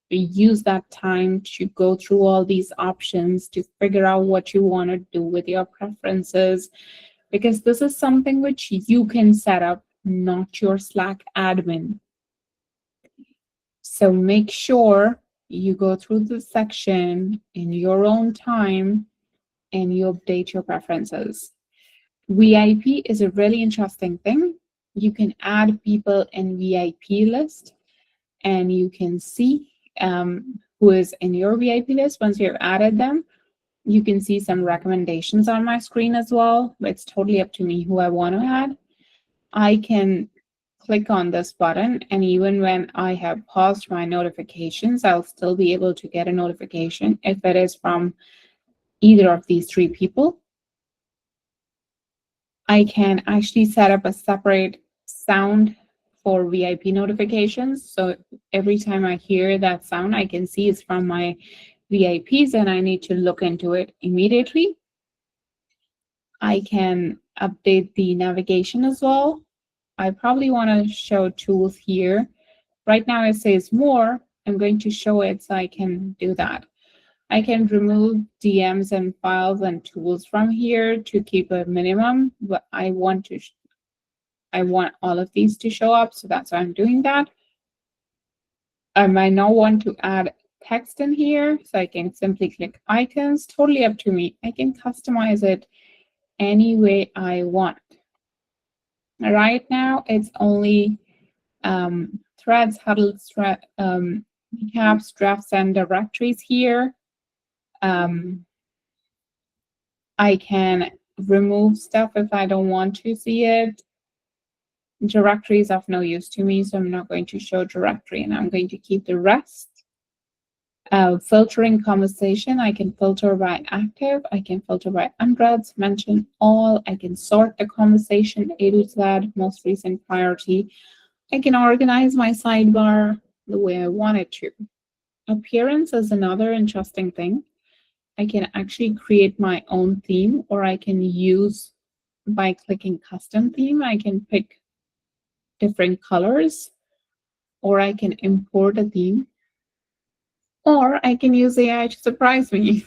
Use that time to go through all these options to figure out what you want to do with your preferences, because this is something which you can set up, not your Slack admin. So make sure you go through the section in your own time and you update your preferences. VIP is a really interesting thing. You can add people in VIP list and you can see who is in your VIP list. Once you've added them, you can see some recommendations on my screen as well. It's totally up to me who I want to add. I can click on this button, and even when I have paused my notifications, I'll still be able to get a notification if it is from either of these three people. I can actually set up a separate sound for VIP notifications. So every time I hear that sound, I can see it's from my VIPs and I need to look into it immediately. I can update the navigation as well. I probably want to show tools here. Right now it says more. I'm going to show it so I can do that. I can remove DMs and files and tools from here to keep a minimum, but I want all of these to show up, so that's why I'm doing that. I might not want to add text in here, so I can simply click icons. Totally up to me. I can customize it any way I want. Right now, it's only threads, huddles, recaps, drafts, and directories here. I can remove stuff if I don't want to see it. Directory is of no use to me, so I'm not going to show directory, and I'm going to keep the rest. Filtering conversation, I can filter by active, I can filter by unread, mention all, I can sort the conversation A to Z, most recent priority. I can organize my sidebar the way I want it to. Appearance is another interesting thing. I can actually create my own theme, or I can use, by clicking custom theme, I can pick different colors, or I can import a theme, or I can use AI to surprise me.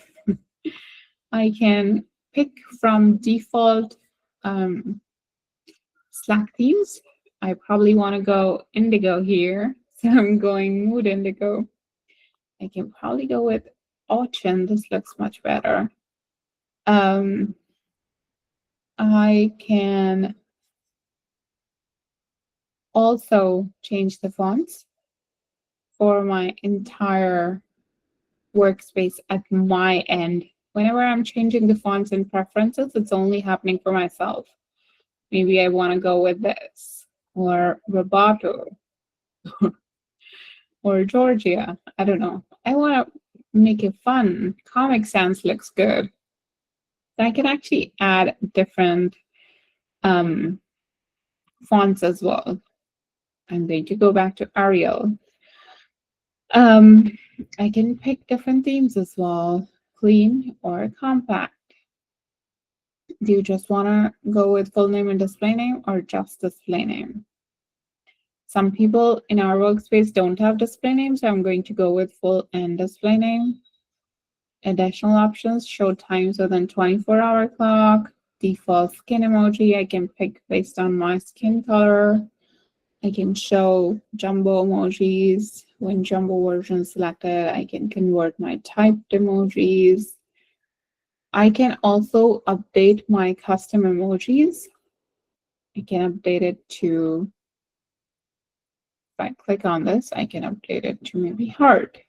I can pick from default Slack themes. I probably want to go indigo here, so I'm going mood indigo. I can probably go with autumn. This looks much better. I can also change the fonts for my entire workspace at my end. Whenever I'm changing the fonts and preferences, it's only happening for myself. Maybe I want to go with this, or Roboto, or Georgia. I don't know. I want to make it fun. Comic Sans looks good. I can actually add different fonts as well. I'm going to go back to Arial. I can pick different themes as well, clean or compact. Do you just want to go with full name and display name, or just display name? Some people in our workspace don't have display name, so I'm going to go with full and display name. Additional options, show times within 24-hour clock, default skin emoji, I can pick based on my skin color. I can show jumbo emojis. When jumbo version is selected, I can convert my typed emojis. I can also update my custom emojis. I can update it to, if I click on this, I can update it to maybe heart.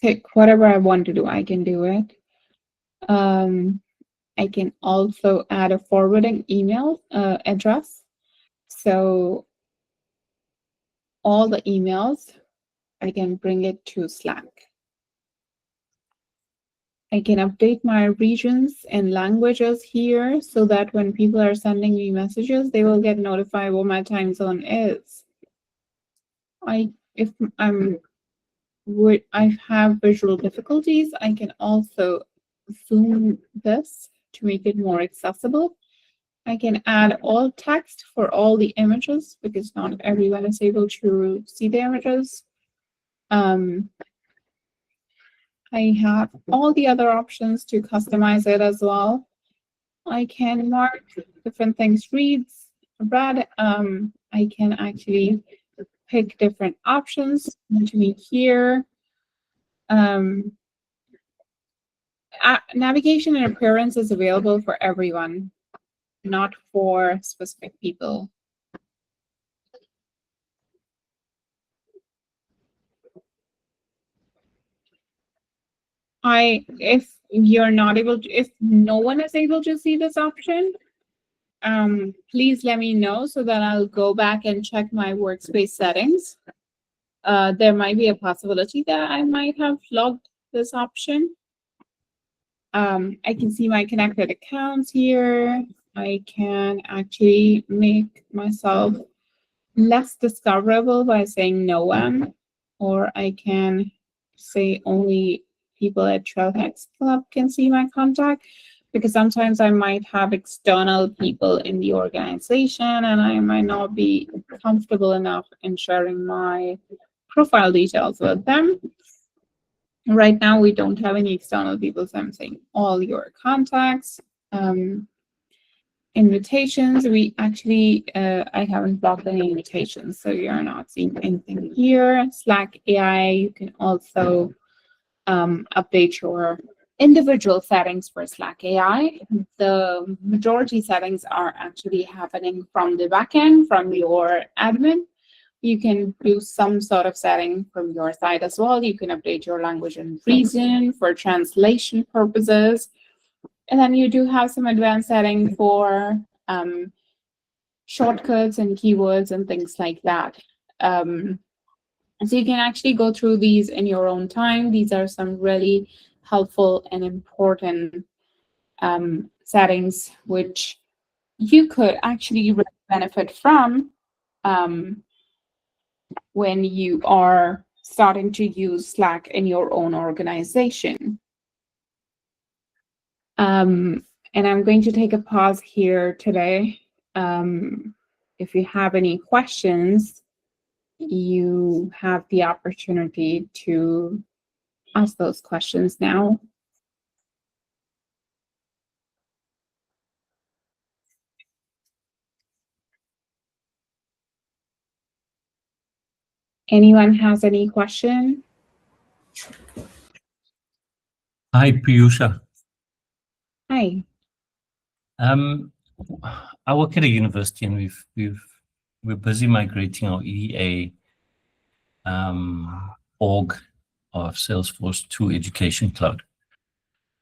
Pick whatever I want to do, I can do it. I can also add a forwarding email address. So all the emails, I can bring it to Slack. I can update my regions and languages here so that when people are sending me messages, they will get notified what my time zone is. If I have visual difficulties, I can also zoom this to make it more accessible. I can add all text for all the images because not everyone is able to see the images. I have all the other options to customize it as well. I can mark different things read. I can actually pick different options to me here. Navigation and appearance is available for everyone, not for specific people. If you're not able to, if no one is able to see this option, please let me know so that I'll go back and check my workspace settings. There might be a possibility that I might have logged this option. I can see my connected accounts here. I can actually make myself less discoverable by saying no one, or I can say only people at Trailheads Club can see my contact, because sometimes I might have external people in the organization and I might not be comfortable enough in sharing my profile details with them. Right now, we don't have any external people, so I'm saying all your contacts. Invitations, we actually, I haven't blocked any invitations, so you're not seeing anything here. Slack AI, you can also update your individual settings for Slack AI. The majority settings are actually happening from the backend, from your admin. You can do some sort of setting from your side as well. You can update your language and reason for translation purposes. And then you do have some advanced setting for shortcuts and keywords and things like that. So you can actually go through these in your own time. These are some really helpful and important settings which you could actually benefit from when you are starting to use Slack in your own organization. And I'm going to take a pause here today. If you have any questions, you have the opportunity to ask those questions now. Anyone has any question? Hi, Piyusha. Hi. I work at a university and we're busy migrating our EA org of Salesforce to Education Cloud.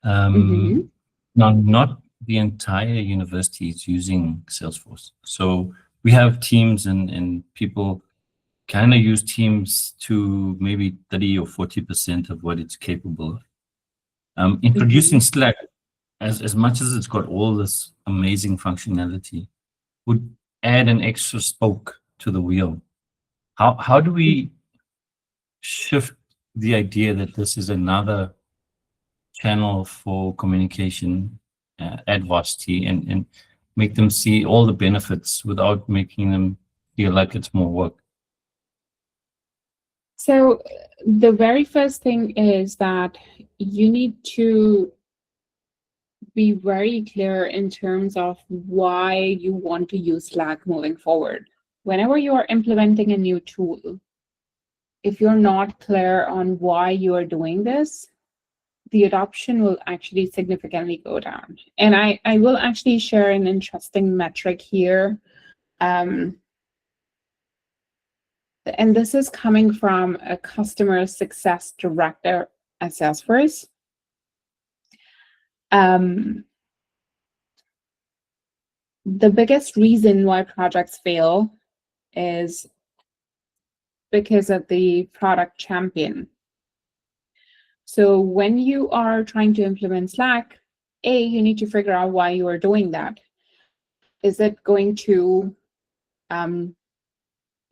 Now, not the entire university is using Salesforce. So we have teams and people kind of use Teams to maybe 30 or 40% of what it's capable of. Introducing Slack, as much as it's got all this amazing functionality, would add an extra spoke to the wheel. How do we shift the idea that this is another channel for communication at Varsity, and make them see all the benefits without making them feel like it's more work? So the very first thing is that you need to be very clear in terms of why you want to use Slack moving forward. Whenever you are implementing a new tool, if you're not clear on why you are doing this, the adoption will actually significantly go down. And I will actually share an interesting metric here. And this is coming from a customer success director at Salesforce. The biggest reason why projects fail is because of the product champion. So when you are trying to implement Slack, you need to figure out why you are doing that. Is it going to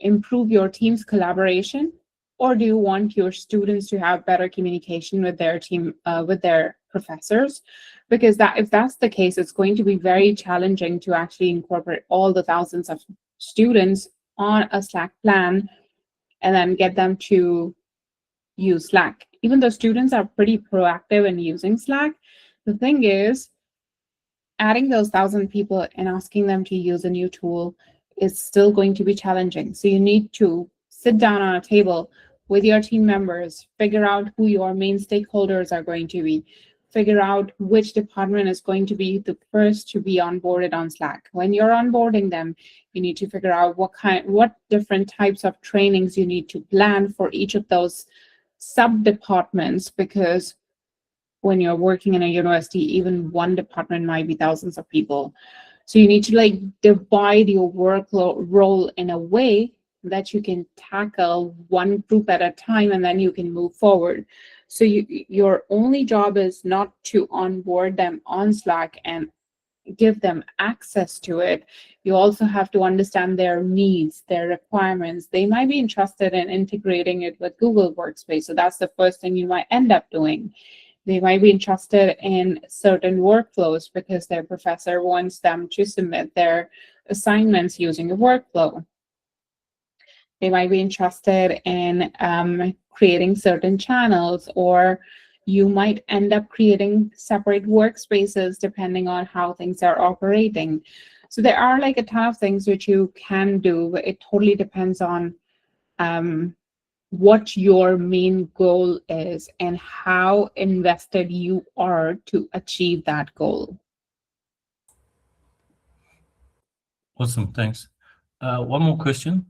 improve your team's collaboration, or do you want your students to have better communication with their team, with their professors? Because if that's the case, it's going to be very challenging to actually incorporate all the thousands of students on a Slack plan and then get them to use Slack. Even though students are pretty proactive in using Slack, the thing is, adding those 1,000 people and asking them to use a new tool is still going to be challenging. So you need to sit down on a table with your team members, figure out who your main stakeholders are going to be, figure out which department is going to be the first to be onboarded on Slack. When you're onboarding them, you need to figure out what different types of trainings you need to plan for each of those sub-departments, because when you're working in a university, even one department might be thousands of people. So you need to divide your workload role in a way that you can tackle one group at a time, and then you can move forward. So your only job is not to onboard them on Slack and give them access to it. You also have to understand their needs, their requirements. They might be interested in integrating it with Google Workspace. So that's the first thing you might end up doing. They might be interested in certain workflows because their professor wants them to submit their assignments using a workflow. They might be interested in creating certain channels, or you might end up creating separate workspaces depending on how things are operating. So there are a ton of things which you can do, but it totally depends on what your main goal is and how invested you are to achieve that goal. Awesome, thanks. One more question.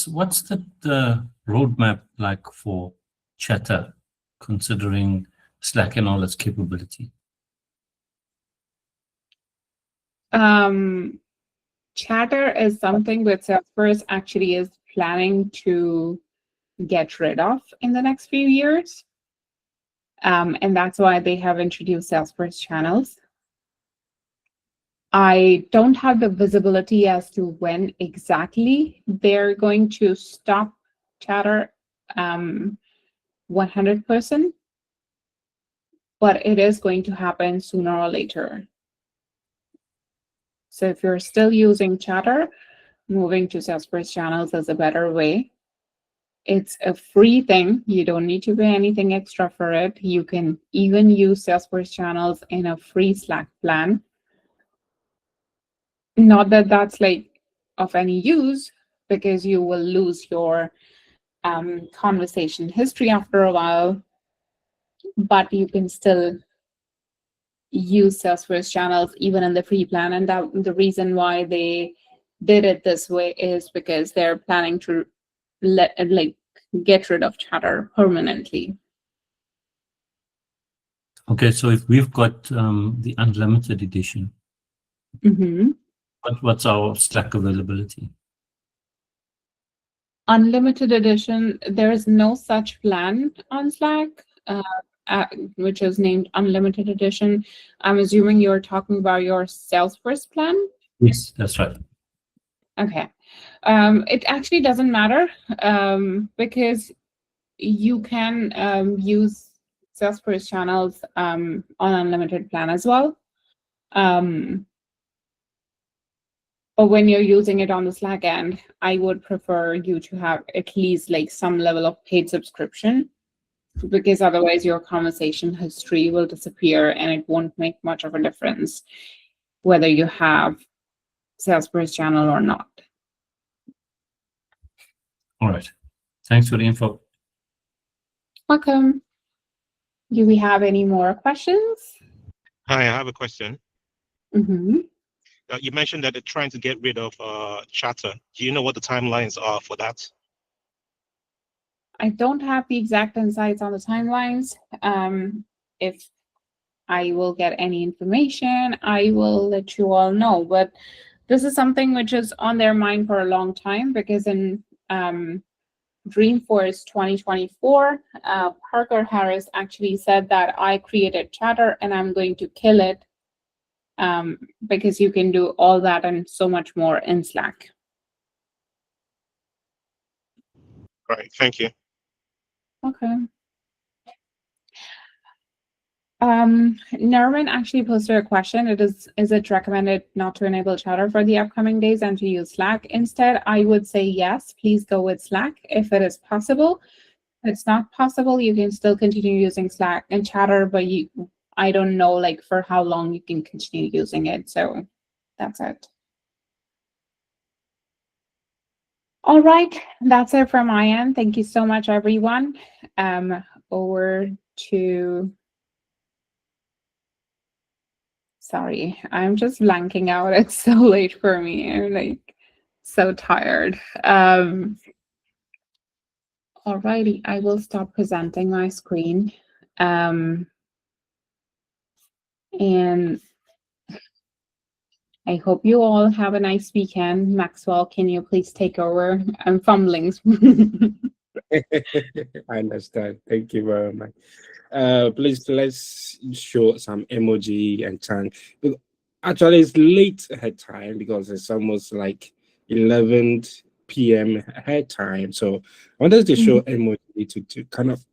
What's the roadmap like for Chatter, considering Slack and all its capability? Chatter is something that Salesforce actually is planning to get rid of in the next few years. And that's why they have introduced Salesforce channels. I don't have the visibility as to when exactly they're going to stop Chatter 100%, but it is going to happen sooner or later. So if you're still using Chatter, moving to Salesforce channels is a better way. It's a free thing. You don't need to pay anything extra for it. You can even use Salesforce channels in a free Slack plan. Not that that's of any use, because you will lose your conversation history after a while, but you can still use Salesforce channels even in the free plan. And that the reason why they did it this way is because they're planning to get rid of Chatter permanently. Okay, so if we've got the unlimited edition, what's our Slack availability? Unlimited edition, there is no such plan on Slack, which is named Unlimited Edition. I'm assuming you're talking about your Salesforce plan? Yes, that's right. Okay. It actually doesn't matter because you can use Salesforce channels on unlimited plan as well. But when you're using it on the Slack end, I would prefer you to have at least like some level of paid subscription, because otherwise your conversation history will disappear and it won't make much of a difference whether you have Salesforce channel or not. All right. Thanks for the info. Welcome. Do we have any more questions? Hi, I have a question. Mm-hmm. You mentioned that they're trying to get rid of Chatter. Do you know what the timelines are for that? I don't have the exact insights on the timelines. If I will get any information, I will let you all know. But this is something which is on their mind for a long time, because in Dreamforce 2024, Parker Harris actually said that I created Chatter and I'm going to kill it, because you can do all that and so much more in Slack. All right, thank you. Okay. Nerman actually posted a question. Is it recommended not to enable Chatter for the upcoming days and to use Slack instead? I would say yes, please go with Slack if it is possible. If it's not possible, you can still continue using Slack and Chatter, but I don't know like for how long you can continue using it. So that's it. All right, that's it from my end. Thank you so much, everyone. Over to... Sorry, I'm just blanking out. It's so late for me. I'm like so tired. Alrighty, I will stop presenting my screen. And I hope you all have a nice weekend. Maxwell, can you please take over? I'm fumbling. I understand. Thank you very much. Please, let's show some emoji and chant. Actually, it's late ahead time because it's almost like 11 p.m. ahead time. So I wanted to show emoji to kind of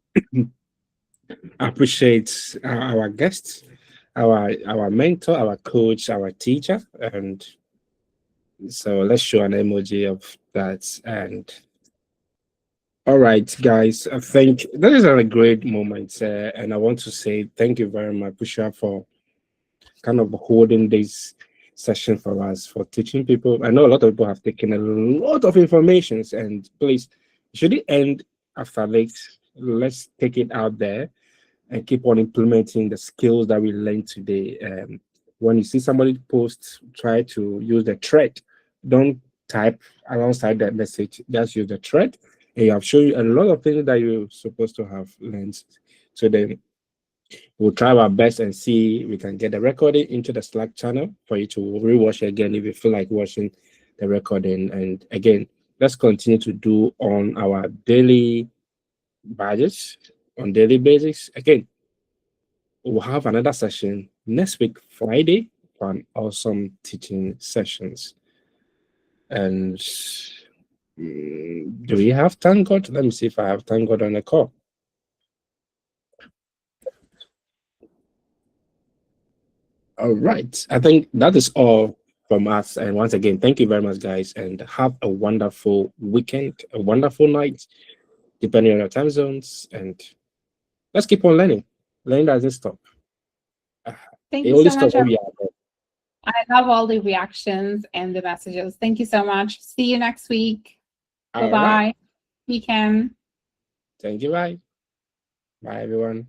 appreciate our guests, our mentor, our coach, our teacher. And so let's show an emoji of that. And all right, guys, I think that is a great moment. And I want to say thank you very much, Pusha, for kind of holding this session for us, for teaching people. I know a lot of people have taken a lot of information, and please, should it end after this, let's take it out there and keep on implementing the skills that we learned today. When you see somebody post, try to use the thread. Don't type alongside that message, just use the thread. And I've shown you a lot of things that you're supposed to have learned. So then we'll try our best and see if we can get the recording into the Slack channel for you to rewatch again if you feel like watching the recording. And again, let's continue to do on our daily badges on daily basis. Again, we'll have another session next week, Friday, for an awesome teaching sessions. And do we have Thank God? Let me see if I have Thank God on the call. All right. I think that is all from us. And once again, thank you very much, guys, and have a wonderful weekend, a wonderful night, depending on your time zones. And let's keep on learning. Learning doesn't stop. Thank It you only so much. stops when we are there. I love all the reactions and the messages. Thank you so much. See you next week. All Bye-bye. right. Weekend. Thank you. Bye. Bye, everyone.